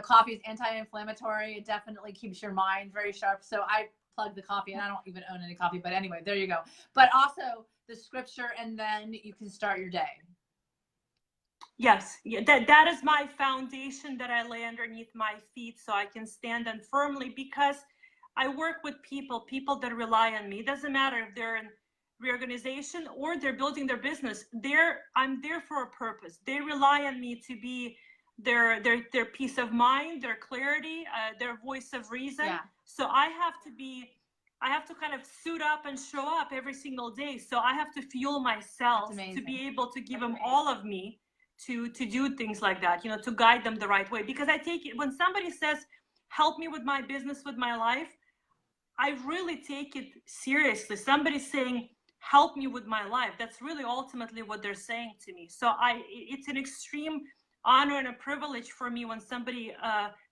coffee is anti-inflammatory. It definitely keeps your mind very sharp. So I plug the coffee, and I don't even own any coffee. But anyway, there you go. But also the scripture, and then you can start your day. Yes, that is my foundation that I lay underneath my feet, so I can stand on firmly, because I work with people that rely on me. It doesn't matter if they're in reorganization or they're building their business. I'm there for a purpose. They rely on me to be their peace of mind, their clarity, their voice of reason. Yeah. So I have to kind of suit up and show up every single day. So I have to fuel myself to be able to give them all of me to do things like that, to guide them the right way. Because I take it, when somebody says, help me with my business, with my life, I really take it seriously. Somebody's saying, help me with my life. That's really ultimately what they're saying to me. So it's an extreme honor and a privilege for me when somebody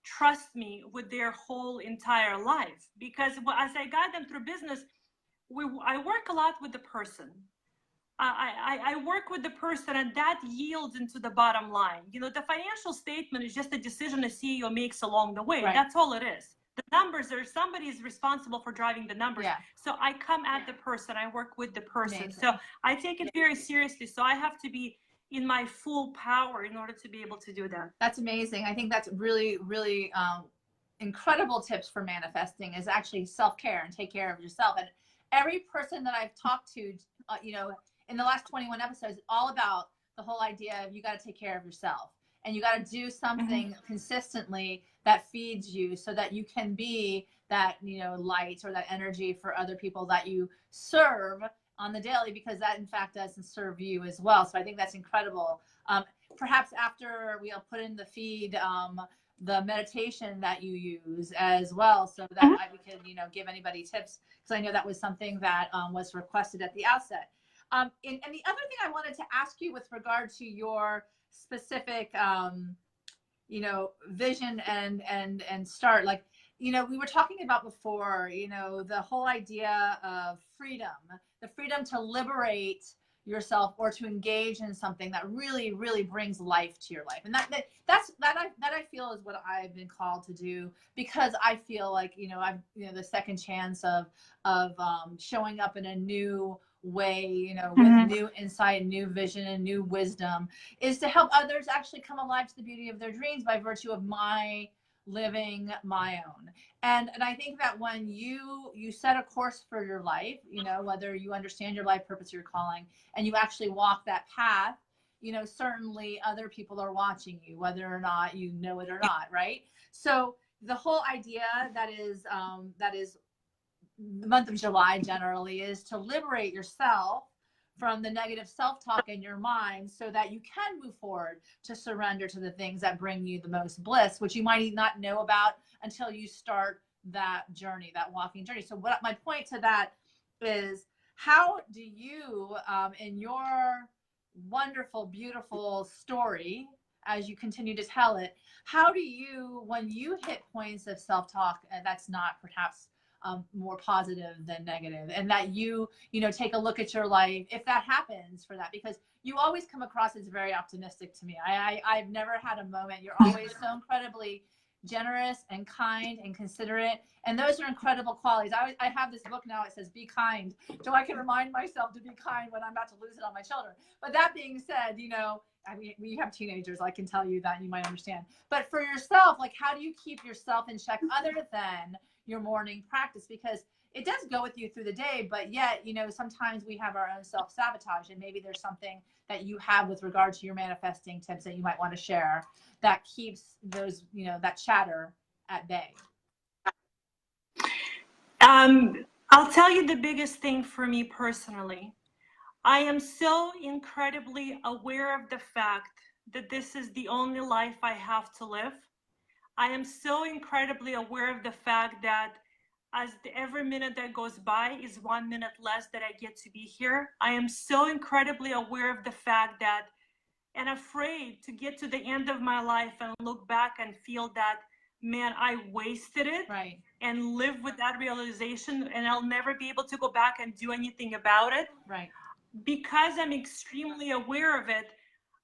trusts me with their whole entire life. Because as I guide them through business, I work a lot with the person. I work with the person, and that yields into the bottom line. The financial statement is just a decision a CEO makes along the way. Right. That's all it is. The numbers are, somebody is responsible for driving the numbers. Yeah. So I come at the person, I work with the person. Amazing. So I take it very seriously. So I have to be in my full power in order to be able to do that. That's amazing. I think that's really, really incredible tips for manifesting, is actually self-care and take care of yourself. And every person that I've talked to, in the last 21 episodes, all about the whole idea of you got to take care of yourself, and you got to do something consistently that feeds you, so that you can be that, light or that energy for other people that you serve on the daily, because that in fact doesn't serve you as well. So I think that's incredible. Perhaps after we'll put in the feed, the meditation that you use as well, so that we can, give anybody tips, because I know that was something that was requested at the outset. And the other thing I wanted to ask you with regard to your specific, vision and start, like, we were talking about before, the whole idea of freedom, the freedom to liberate yourself or to engage in something that really, really brings life to your life. And that I feel is what I've been called to do, because I feel like, I've, the second chance of showing up in a new way, with new insight, new vision, and new wisdom, is to help others actually come alive to the beauty of their dreams by virtue of my living my own. And I think that when you set a course for your life, whether you understand your life purpose or your calling, and you actually walk that path, certainly other people are watching you, whether or not you know it or not, right? So the whole idea that is the month of July generally is to liberate yourself from the negative self-talk in your mind, so that you can move forward to surrender to the things that bring you the most bliss, which you might not know about until you start that journey, that walking journey. So what my point to that is, how do you, in your wonderful, beautiful story, as you continue to tell it, how do you, when you hit points of self-talk that's not perhaps more positive than negative, and that you take a look at your life, if that happens for that, because you always come across as very optimistic to me. I've never had a moment. You're always so incredibly generous and kind and considerate. And those are incredible qualities. I have this book now. It says, be kind. So I can remind myself to be kind when I'm about to lose it on my children. But that being said, you know, I mean, we have teenagers. I can tell you that, you might understand. But for yourself, like, how do you keep yourself in check other than your morning practice? Because it does go with you through the day, but yet, you know, sometimes we have our own self-sabotage, and maybe there's something that you have with regard to your manifesting tips that you might want to share that keeps those, you know, that chatter at bay. I'll tell you the biggest thing for me personally. I am so incredibly aware of the fact that this is the only life I have to live. I am so incredibly aware of the fact that every minute that goes by is 1 minute less that I get to be here. I am so incredibly aware of the fact that, and afraid to get to the end of my life and look back and feel that, man, I wasted it. Right. And live with that realization, and I'll never be able to go back and do anything about it. Right. Because I'm extremely aware of it,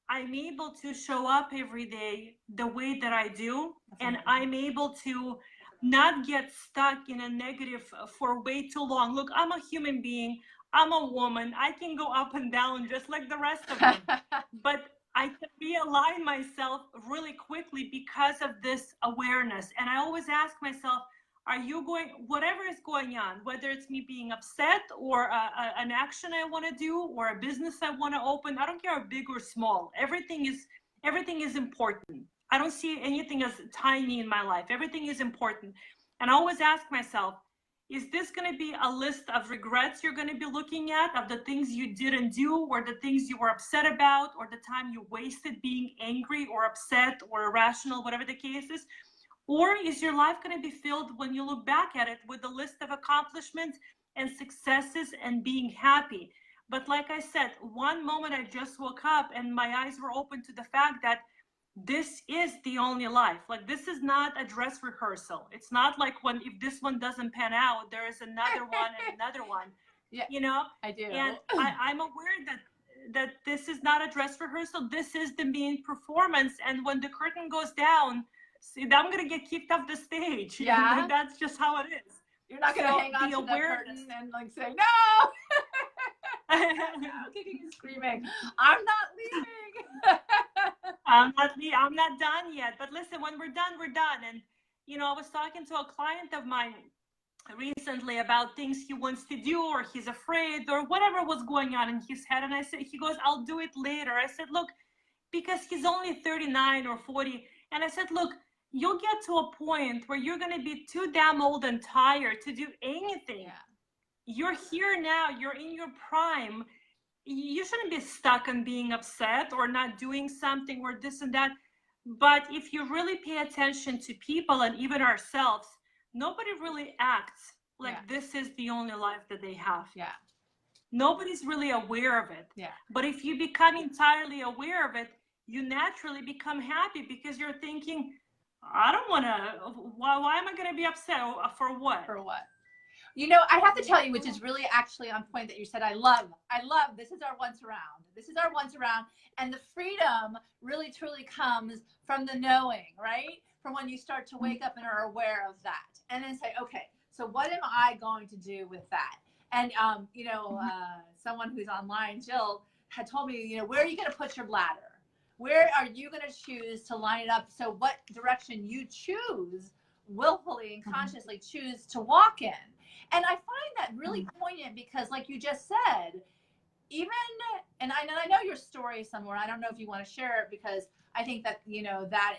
I'm able to show up every day the way that I do. And I'm able to not get stuck in a negative for way too long. Look, I'm a human being. I'm a woman. I can go up and down just like the rest of them. But I can realign myself really quickly because of this awareness. And I always ask myself, are you going, whatever is going on, whether it's me being upset or an action I want to do or a business I want to open, I don't care how big or small, everything is important. I don't see anything as tiny in my life. Everything is important. And I always ask myself, is this going to be a list of regrets you're going to be looking at, of the things you didn't do, or the things you were upset about, or the time you wasted being angry or upset or irrational, whatever the case is? Or is your life going to be filled, when you look back at it, with a list of accomplishments and successes and being happy? But like I said, one moment I just woke up and my eyes were open to the fact that this is the only life. Like, this is not a dress rehearsal. It's not like if this one doesn't pan out, there is another one and another one. Yeah, you know? I do. And I'm aware that this is not a dress rehearsal. This is the main performance. And when the curtain goes down, see, I'm going to get kicked off the stage. Yeah. That's just how it is. You're not going to hang on to the curtain and like say, no! Kicking and screaming. I'm not leaving. I'm not done yet. But listen, when we're done, we're done. And, you know, I was talking to a client of mine recently about things he wants to do, or he's afraid, or whatever was going on in his head. And I said, he goes, I'll do it later. I said, look, because he's only 39 or 40. And I said, look, you'll get to a point where you're going to be too damn old and tired to do anything. Yeah. You're here now. You're in your prime. You shouldn't be stuck on being upset or not doing something or this and that. But if you really pay attention to people and even ourselves, nobody really acts like this is the only life that they have. Yeah. Nobody's really aware of it. Yeah. But if you become entirely aware of it, you naturally become happy, because you're thinking, I don't want to, why am I going to be upset? For what? For what? You know, I have to tell you, which is really actually on point that you said, I love, this is our once around. This is our once around. And the freedom really truly comes from the knowing, right? From when you start to wake up and are aware of that. And then say, okay, so what am I going to do with that? And, you know, someone who's online, Jill, had told me, you know, where are you going to put your bladder? Where are you going to choose to line it up? So what direction you choose, willfully and consciously choose to walk in. And I find that really poignant, because like you just said, even, and I know your story somewhere, I don't know if you want to share it, because I think that, you know, that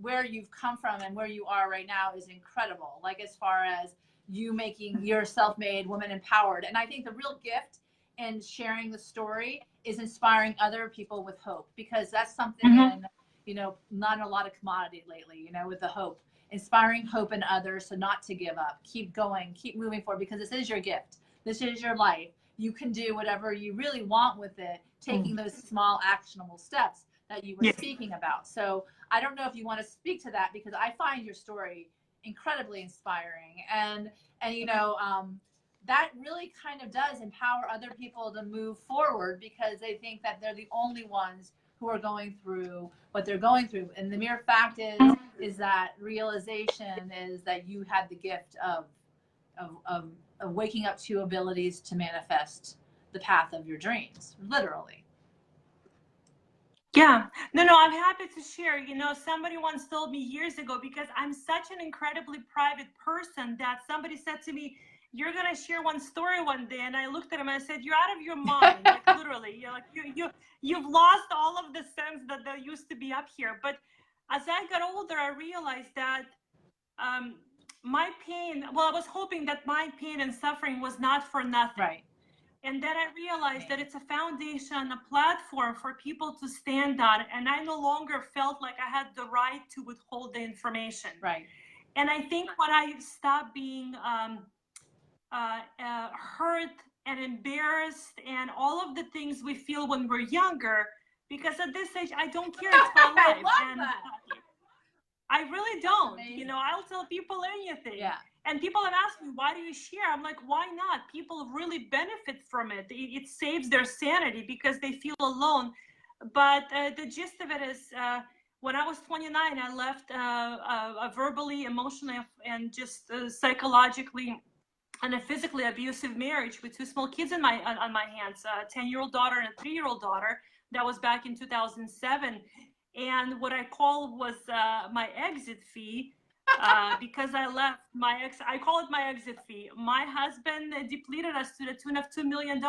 where you've come from and where you are right now is incredible. Like, as far as you making your self-made woman empowered. And I think the real gift in sharing the story is inspiring other people with hope, because that's something in, you know, not a lot of commodity lately, you know, with the hope, inspiring hope in others, so not to give up, keep going, keep moving forward, because this is your gift. This is your life. You can do whatever you really want with it, taking those small actionable steps that you were speaking about. So I don't know if you want to speak to that, because I find your story incredibly inspiring, and you know, that really kind of does empower other people to move forward, because they think that they're the only ones who who are going through what they're going through. And the mere fact is that realization is that you had the gift of waking up to abilities to manifest the path of your dreams, literally. Yeah, no, I'm happy to share. You know, somebody once told me years ago, because I'm such an incredibly private person, that somebody said to me, "You're gonna share one story one day," and I looked at him and I said, "You're out of your mind, like literally. You're like you've lost all of the sense that there used to be up here." But as I got older, I realized that my pain. Well, I was hoping that my pain and suffering was not for nothing. Right. And then I realized that it's a foundation, a platform for people to stand on. And I no longer felt like I had the right to withhold the information. Right. And I think when I stopped being hurt and embarrassed and all of the things we feel when we're younger, because at this age, I don't care. It's my life. I love and that. I really don't. You know, I'll tell people anything. Yeah. And people have asked me, why do you share? I'm like, why not? People really benefit from it. It saves their sanity because they feel alone. But the gist of it is, when I was 29, I left a verbally, emotionally, and just psychologically and a physically abusive marriage with two small kids on my hands, a 10-year-old daughter and a 3-year-old daughter. That was back in 2007. And what I call was my exit fee. Because I left my I call it my exit fee. My husband depleted us to the tune of $2 million.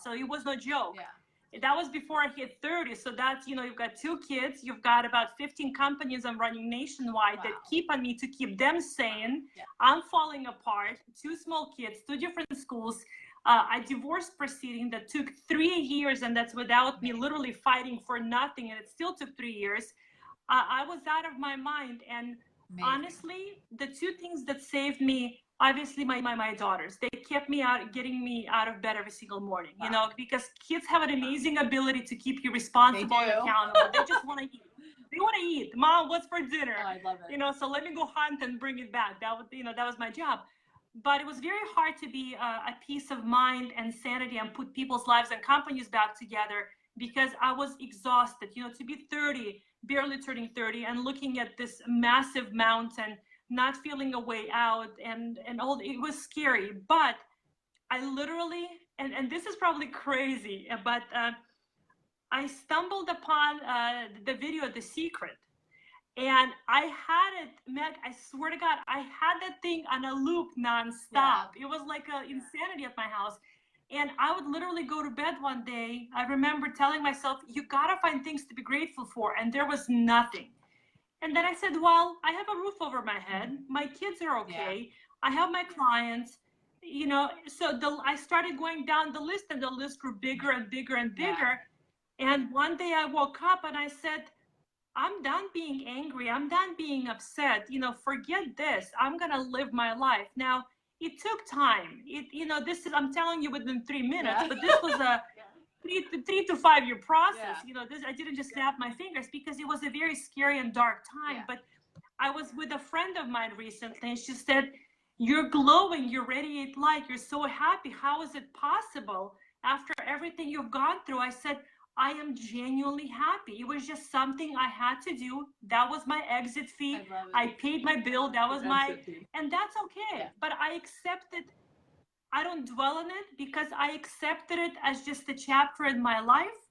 So it was no joke. Yeah. That was before I hit 30. So that's, you know, you've got 2 kids, you've got about 15 companies I'm running nationwide that keep on me to keep them sane. Yeah. I'm falling apart, 2 small kids, 2 different schools, a divorce proceeding that took 3 years, and that's without me literally fighting for nothing. And it still took 3 years. I was out of my mind. And honestly, the 2 things that saved me, obviously my daughters, they kept me out, getting me out of bed every single morning, you know, because kids have an amazing ability to keep you responsible and accountable. They just want to eat. They want to eat. Mom, what's for dinner? Oh, I love it. You know, so let me go hunt and bring it back. That was, you know, that was my job. But it was very hard to be a peace of mind and sanity and put people's lives and companies back together, because I was exhausted. You know, to be 30, barely turning 30, and looking at this massive mountain, not feeling a way out, and all, it was scary. But I literally, and this is probably crazy, but I stumbled upon the video, The Secret. And I had it, Meg, I swear to God, I had that thing on a loop nonstop. Yeah. It was like an insanity at my house. And I would literally go to bed one day. I remember telling myself, you gotta find things to be grateful for. And there was nothing. And then I said, well, I have a roof over my head. My kids are okay. Yeah. I have my clients, you know. So I started going down the list, and the list grew bigger and bigger and bigger. Yeah. And one day I woke up and I said, I'm done being angry. I'm done being upset. You know, forget this. I'm going to live my life. Now, it took time. You know, this is, I'm telling you within 3 minutes, but this was a 3 to 5 year process. Yeah. You know, this, I didn't just snap my fingers, because it was a very scary and dark time. Yeah. But I was with a friend of mine recently, and she said, you're glowing, you radiate light, you're so happy. How is it possible after everything you've gone through? I said, I am genuinely happy. It was just something I had to do. That was my exit fee. I paid my bill. That was my, and that's okay. Yeah. But I accepted. I don't dwell on it, because I accepted it as just a chapter in my life.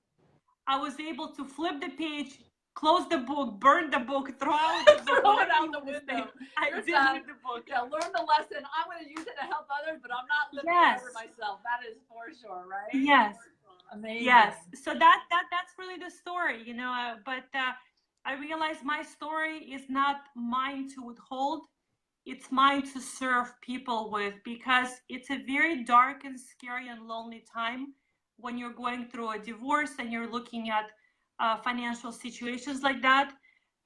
I was able to flip the page, close the book, burn the book, throw out the book, throw it out the window. I did with the book. Yeah, learn the lesson. I'm going to use it to help others, but I'm not living it for myself. That is for sure, right? Yes. Amazing. Yes. So that's really the story, you know. But I realized my story is not mine to withhold. It's mine to serve people with, because it's a very dark and scary and lonely time when you're going through a divorce and you're looking at financial situations like that.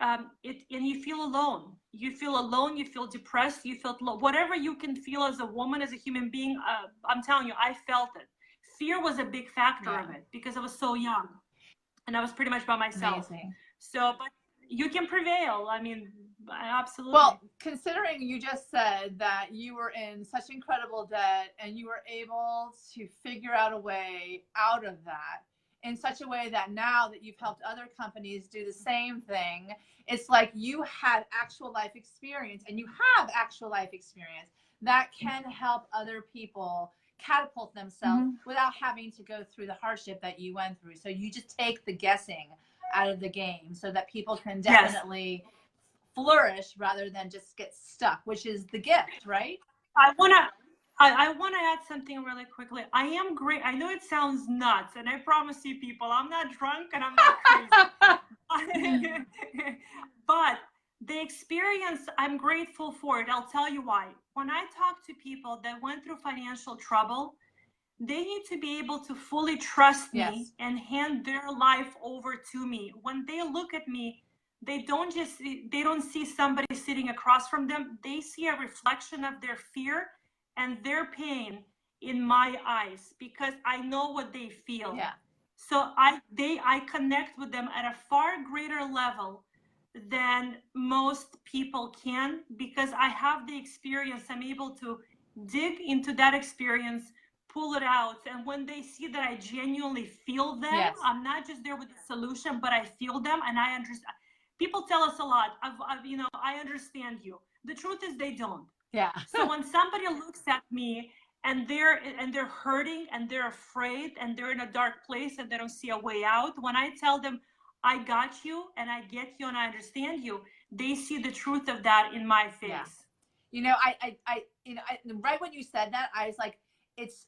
And you feel alone. You feel alone. You feel depressed. You feel whatever you can feel as a woman, as a human being. I'm telling you, I felt it. Fear was a big factor of it, because I was so young and I was pretty much by myself. Amazing. So, but you can prevail. I mean, absolutely. Well, considering you just said that you were in such incredible debt and you were able to figure out a way out of that, in such a way that now that you've helped other companies do the same thing, it's like you had actual life experience, and you have actual life experience that can help other people catapult themselves without having to go through the hardship that you went through. So you just take the guessing out of the game so that people can definitely flourish rather than just get stuck, which is the gift, right? I want to add something really quickly. I am great. I know it sounds nuts, and I promise you people, I'm not drunk and I'm not crazy. But the experience, I'm grateful for it. I'll tell you why. When I talk to people that went through financial trouble, they need to be able to fully trust me and hand their life over to me. When they look at me, they don't see somebody sitting across from them. They see a reflection of their fear and their pain in my eyes, because I know what they feel. Yeah. So I connect with them at a far greater level than most people can, because I have the experience. I'm able to dig into that experience, pull it out, and when they see that I genuinely feel them, I'm not just there with the solution, but I feel them and I understand. People tell us a lot of I understand you. The truth is they don't. Yeah. So when somebody looks at me and they're hurting and they're afraid and they're in a dark place and they don't see a way out, when I tell them I got you and I get you and I understand you, they see the truth of that in my face. Yeah. You know, I right when you said that, I was like, it's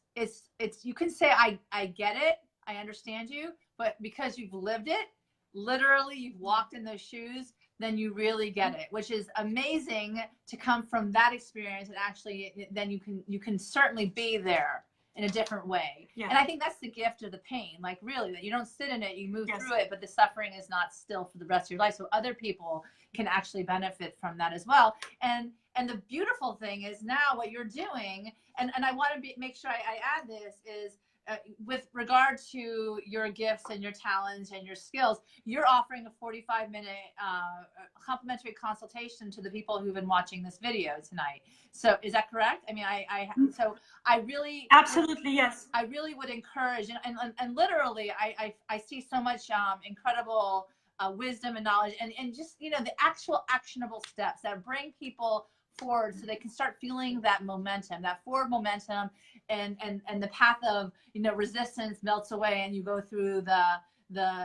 you can say I get it, I understand you, but because you've lived it, literally you've walked in those shoes, then you really get it, which is amazing to come from that experience. And actually then you can certainly be there in a different way. Yeah. And I think that's the gift of the pain, like really, that you don't sit in it, you move through it, but the suffering is not still for the rest of your life. So other people can actually benefit from that as well. And the beautiful thing is now what you're doing, and I want to make sure I add this, is with regard to your gifts and your talents and your skills, you're offering a 45-minute complimentary consultation to the people who've been watching this video tonight. So is that correct? I mean, so I really absolutely yes. I really would encourage, and literally I see so much incredible wisdom and knowledge, and just the actual actionable steps that bring people forward so they can start feeling that momentum, that forward momentum, and the path of resistance melts away, and you go through the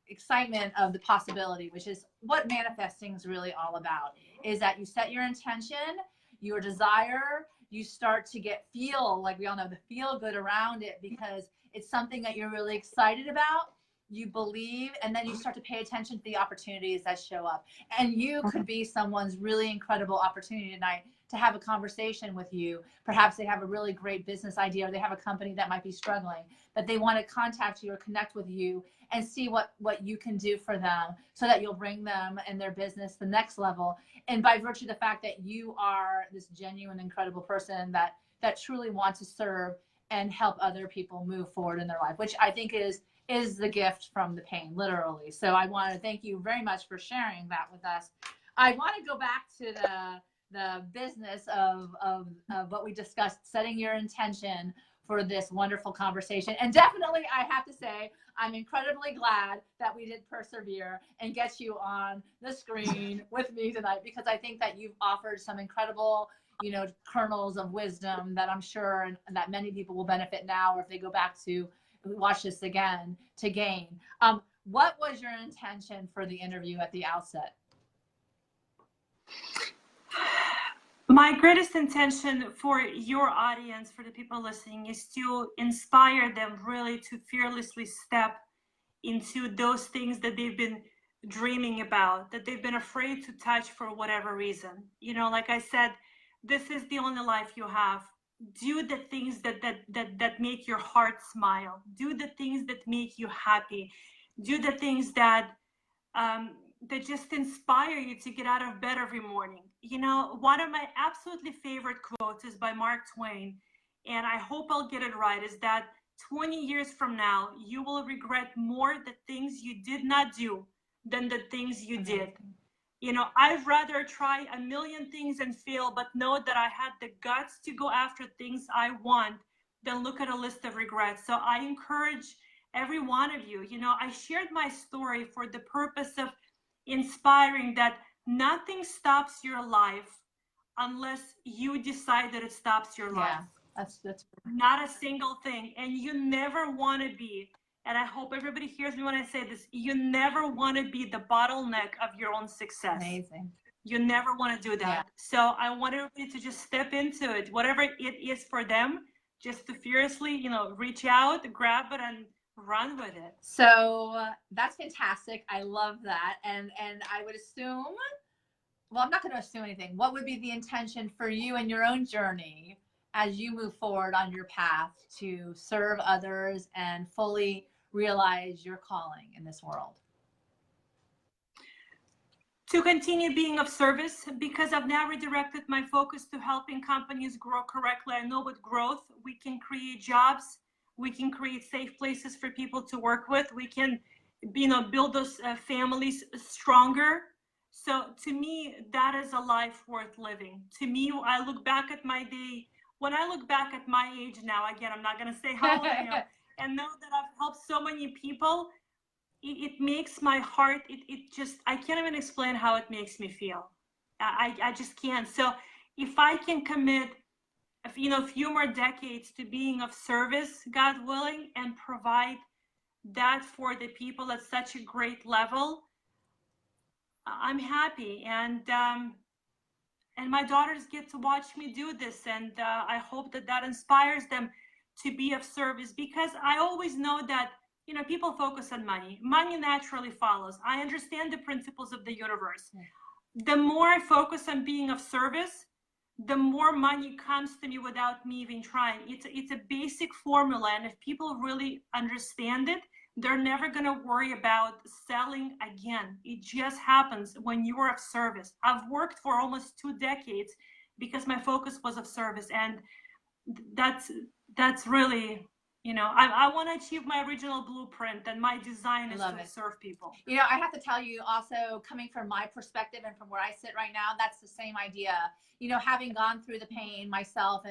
excitement of the possibility, which is what manifesting is really all about. Is that you set your intention, your desire, you start to feel, like we all know, the feel good around it, because it's something that you're really excited about, you believe, and then you start to pay attention to the opportunities that show up. And you could be someone's really incredible opportunity tonight to have a conversation with you. Perhaps they have a really great business idea, or they have a company that might be struggling, but they want to contact you or connect with you and see what you can do for them, so that you'll bring them and their business to the next level. And by virtue of the fact that you are this genuine, incredible person that truly wants to serve and help other people move forward in their life, which I think is the gift from the pain, literally. So I want to thank you very much for sharing that with us. I want to go back to the business of what we discussed, setting your intention for this wonderful conversation. And definitely, I have to say, I'm incredibly glad that we did persevere and get you on the screen with me tonight, because I think that you've offered some incredible kernels of wisdom that I'm sure and that many people will benefit now, or if they go back to watch this again, to gain. What was your intention for the interview at the outset? My greatest intention for your audience, for the people listening, is to inspire them really to fearlessly step into those things that they've been dreaming about, that they've been afraid to touch for whatever reason. Like I said, this is the only life you have. Do the things that make your heart smile. Do the things that make you happy. Do the things that just inspire you to get out of bed every morning. One of my absolutely favorite quotes is by Mark Twain, and I hope I'll get it right, is that 20 years from now, you will regret more the things you did not do than the things you did. I'd rather try a million things and fail, but know that I had the guts to go after things I want than look at a list of regrets. So I encourage every one of you. You know, I shared my story for the purpose of inspiring that nothing stops your life unless you decide that it stops your life. That's not a single thing. And you never want to be, and I hope everybody hears me when I say this, you never want to be the bottleneck of your own success. amazing. You never want to do that. Yeah. So I want everybody to just step into it, whatever it is for them, just to fiercely, you know, reach out, grab it, and run with it. So that's fantastic. I love that. And I would assume, well, I'm not going to assume anything. What would be the intention for you in your own journey as you move forward on your path to serve others and fully realize your calling in this world? To continue being of service, because I've now redirected my focus to helping companies grow correctly. I know with growth, we can create jobs, we can create safe places for people to work with, we can, you know, build those families stronger. So to me, that is a life worth living. To me, I look back at my day, when I look back at my age now, again, I'm not going to say how old I am, and know that I've helped so many people, it makes my heart, it just, I can't even explain how it makes me feel. I just can't. So if I can commit, you know, a few more decades to being of service, God willing, and provide that for the people at such a great level, I'm happy. And my daughters get to watch me do this, and I hope that that inspires them to be of service, because I always know that, you know, people focus on money. Money naturally follows. I understand the principles of the universe. The more I focus on being of service, the more money comes to me without me even trying. It's a basic formula, and if people really understand it, they're never going to worry about selling again. It just happens when you are of service. I've worked for almost 2 decades because my focus was of service, and that's really, you know, I want to achieve my original blueprint, and my design is to serve people. You know, I have to tell you also, coming from my perspective and from where I sit right now, that's the same idea. You know, having gone through the pain myself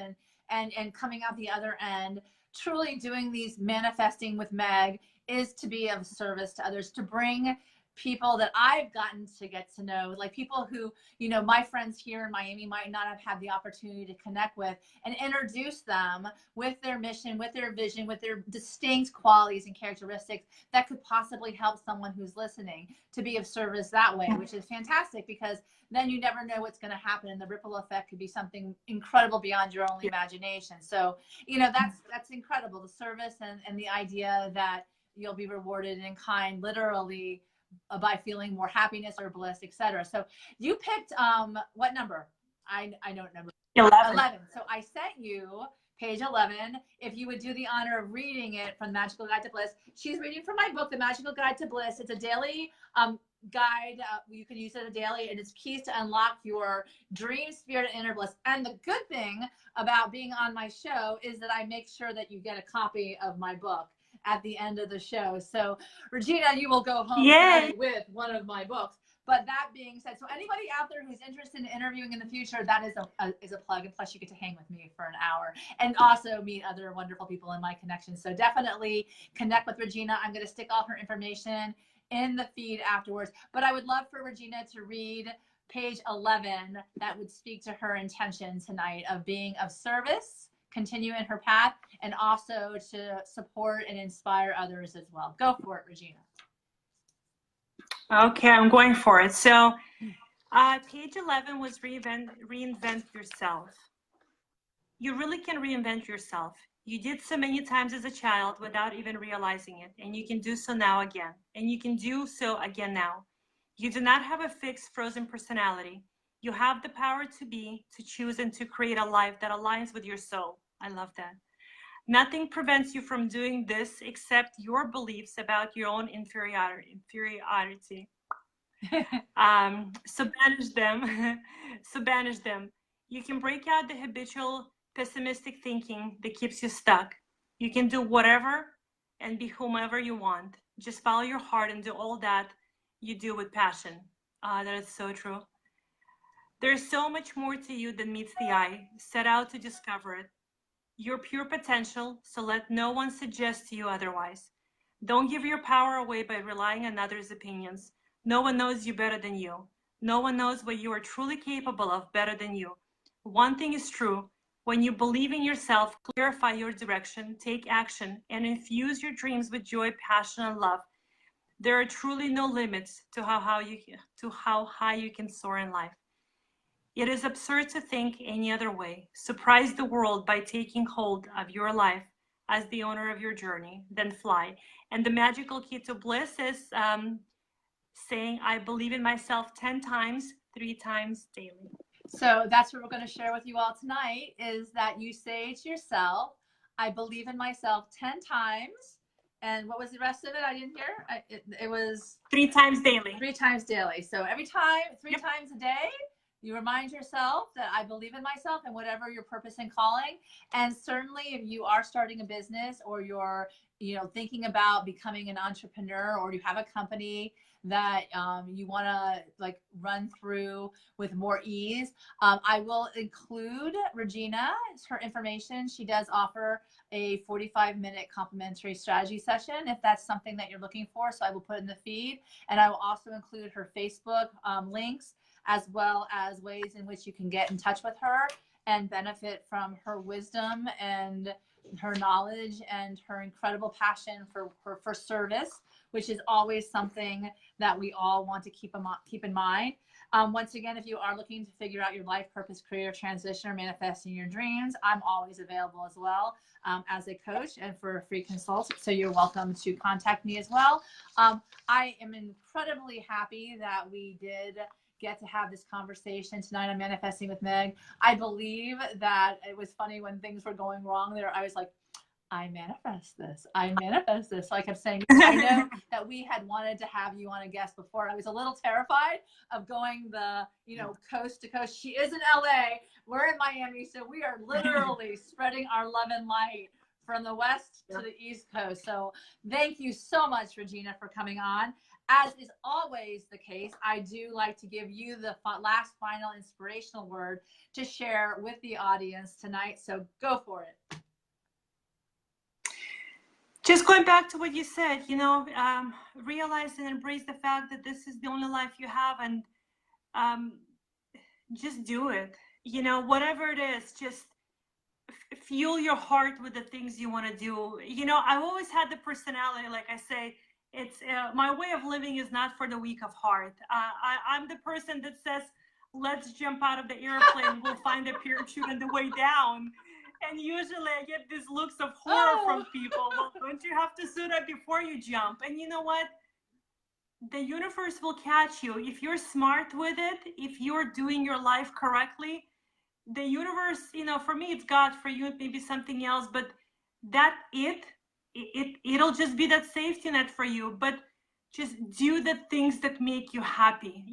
and coming out the other end, truly doing these manifesting with Meg is to be of service to others, to bring people that I've gotten to get to know, like people who, you know, my friends here in Miami might not have had the opportunity to connect with, and introduce them with their mission, with their vision, with their distinct qualities and characteristics that could possibly help someone who's listening to be of service that way, which is fantastic, because then you never know what's going to happen, and the ripple effect could be something incredible beyond your own imagination. So, you know, that's incredible, the service and the idea that you'll be rewarded in kind, literally, by feeling more happiness or bliss, etc. So you picked what number? I know what number. 11. So I sent you page 11. If you would do the honor of reading it from Magical Guide to Bliss. She's reading from my book, The Magical Guide to Bliss. It's a daily guide. You can use it a daily, and it's keys to unlock your dream, spirit, and inner bliss. And the good thing about being on my show is that I make sure that you get a copy of my book at the end of the show. So Regina, you will go home tonight with one of my books. But that being said, so anybody out there who's interested in interviewing in the future, that is a plug. And plus you get to hang with me for an hour and also meet other wonderful people in my connection. So definitely connect with Regina. I'm going to stick all her information in the feed afterwards. But I would love for Regina to read page 11 that would speak to her intention tonight of being of service, continue in her path, and also to support and inspire others as well. Go for it, Regina. Okay, I'm going for it. So page 11 was reinvent yourself. You really can reinvent yourself. You did so many times as a child without even realizing it, and you can do so now again, and you can do so again now. You do not have a fixed, frozen personality. You have the power to be, to choose, and to create a life that aligns with your soul. I love that. Nothing prevents you from doing this except your beliefs about your own inferiority. So banish them. So banish them. You can break out the habitual pessimistic thinking that keeps you stuck. You can do whatever and be whomever you want. Just follow your heart and do all that you do with passion. That is so true. There's so much more to you than meets the eye. Set out to discover it. Your pure potential, so let no one suggest to you otherwise. Don't give your power away by relying on others' opinions. No one knows you better than you. No one knows what you are truly capable of better than you. One thing is true. When you believe in yourself, clarify your direction, take action, and infuse your dreams with joy, passion, and love, there are truly no limits to how high you can soar in life. It is absurd to think any other way. Surprise the world by taking hold of your life as the owner of your journey, then fly. And the magical key to bliss is saying, I believe in myself 10 times, 3 times daily. So that's what we're going to share with you all tonight, is that you say to yourself, I believe in myself 10 times. And what was the rest of it? I didn't hear. It was 3 times daily. 3 times daily. So every time, 3 times a day, you remind yourself that I believe in myself and whatever your purpose and calling. And certainly if you are starting a business, or you're, thinking about becoming an entrepreneur, or you have a company that you want to like run through with more ease, I will include Regina, her information. She does offer a 45-minute complimentary strategy session if that's something that you're looking for. So I will put in the feed, and I will also include her Facebook links, as well as ways in which you can get in touch with her and benefit from her wisdom and her knowledge and her incredible passion for service, which is always something that we all want to keep in mind. Once again, if you are looking to figure out your life purpose, career transition, or manifesting your dreams, I'm always available as well as a coach and for a free consult. So you're welcome to contact me as well. I am incredibly happy that we did get to have this conversation tonight on Manifesting with Meg. I believe that it was funny when things were going wrong there. I was like, I manifest this. I manifest this. So I kept saying, I know that we had wanted to have you on a guest before. I was a little terrified of going the, coast to coast. She is in LA. We're in Miami. So we are literally spreading our love and light from the West to the East Coast. So thank you so much, Regina, for coming on. As is always the case, I do like to give you the last final inspirational word to share with the audience tonight. So go for it. Just going back to what you said, realize and embrace the fact that this is the only life you have, and just do it. Whatever it is, just fuel your heart with the things you want to do. I've always had the personality, like I say, it's my way of living is not for the weak of heart. I'm the person that says, let's jump out of the airplane. We'll find a parachute on the way down. And usually I get these looks of horror from people. Well, don't you have to suit up before you jump? And you know what? The universe will catch you. If you're smart with it, if you're doing your life correctly, the universe, for me, it's God. For you, it may be something else. But it'll just be that safety net for you. But just do the things that make you happy.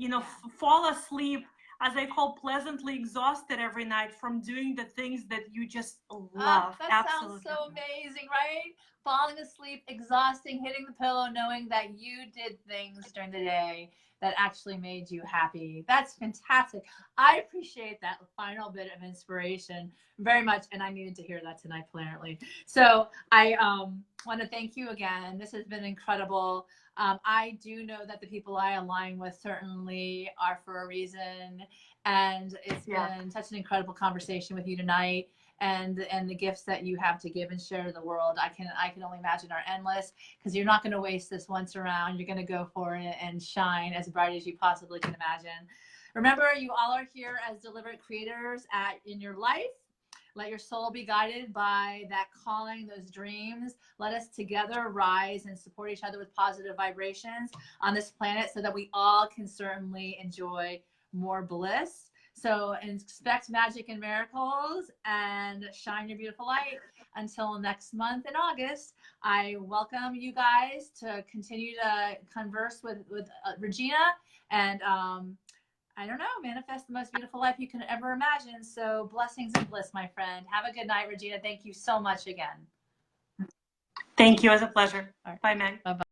Fall asleep, as I call, pleasantly exhausted every night from doing the things that you just love. That Absolutely. sounds so amazing, right? Falling asleep, exhausting, hitting the pillow, knowing that you did things during the day that actually made you happy. That's fantastic. I appreciate that final bit of inspiration very much, and I needed to hear that tonight, apparently. So I want to thank you again. This has been incredible. I do know that the people I align with certainly are for a reason, and it's been such an incredible conversation with you tonight. And the gifts that you have to give and share to the world, I can only imagine are endless, because you're not going to waste this once around. You're going to go for it and shine as bright as you possibly can imagine. Remember, you all are here as deliberate creators in your life. Let your soul be guided by that calling, those dreams. Let us together rise and support each other with positive vibrations on this planet, so that we all can certainly enjoy more bliss. So expect magic and miracles, and shine your beautiful light. Until next month in August, I welcome you guys to continue to converse with Regina, and I don't know, manifest the most beautiful life you can ever imagine. So blessings and bliss, my friend. Have a good night, Regina. Thank you so much again. Thank you. It was a pleasure. All right. Bye, Meg. Bye-bye.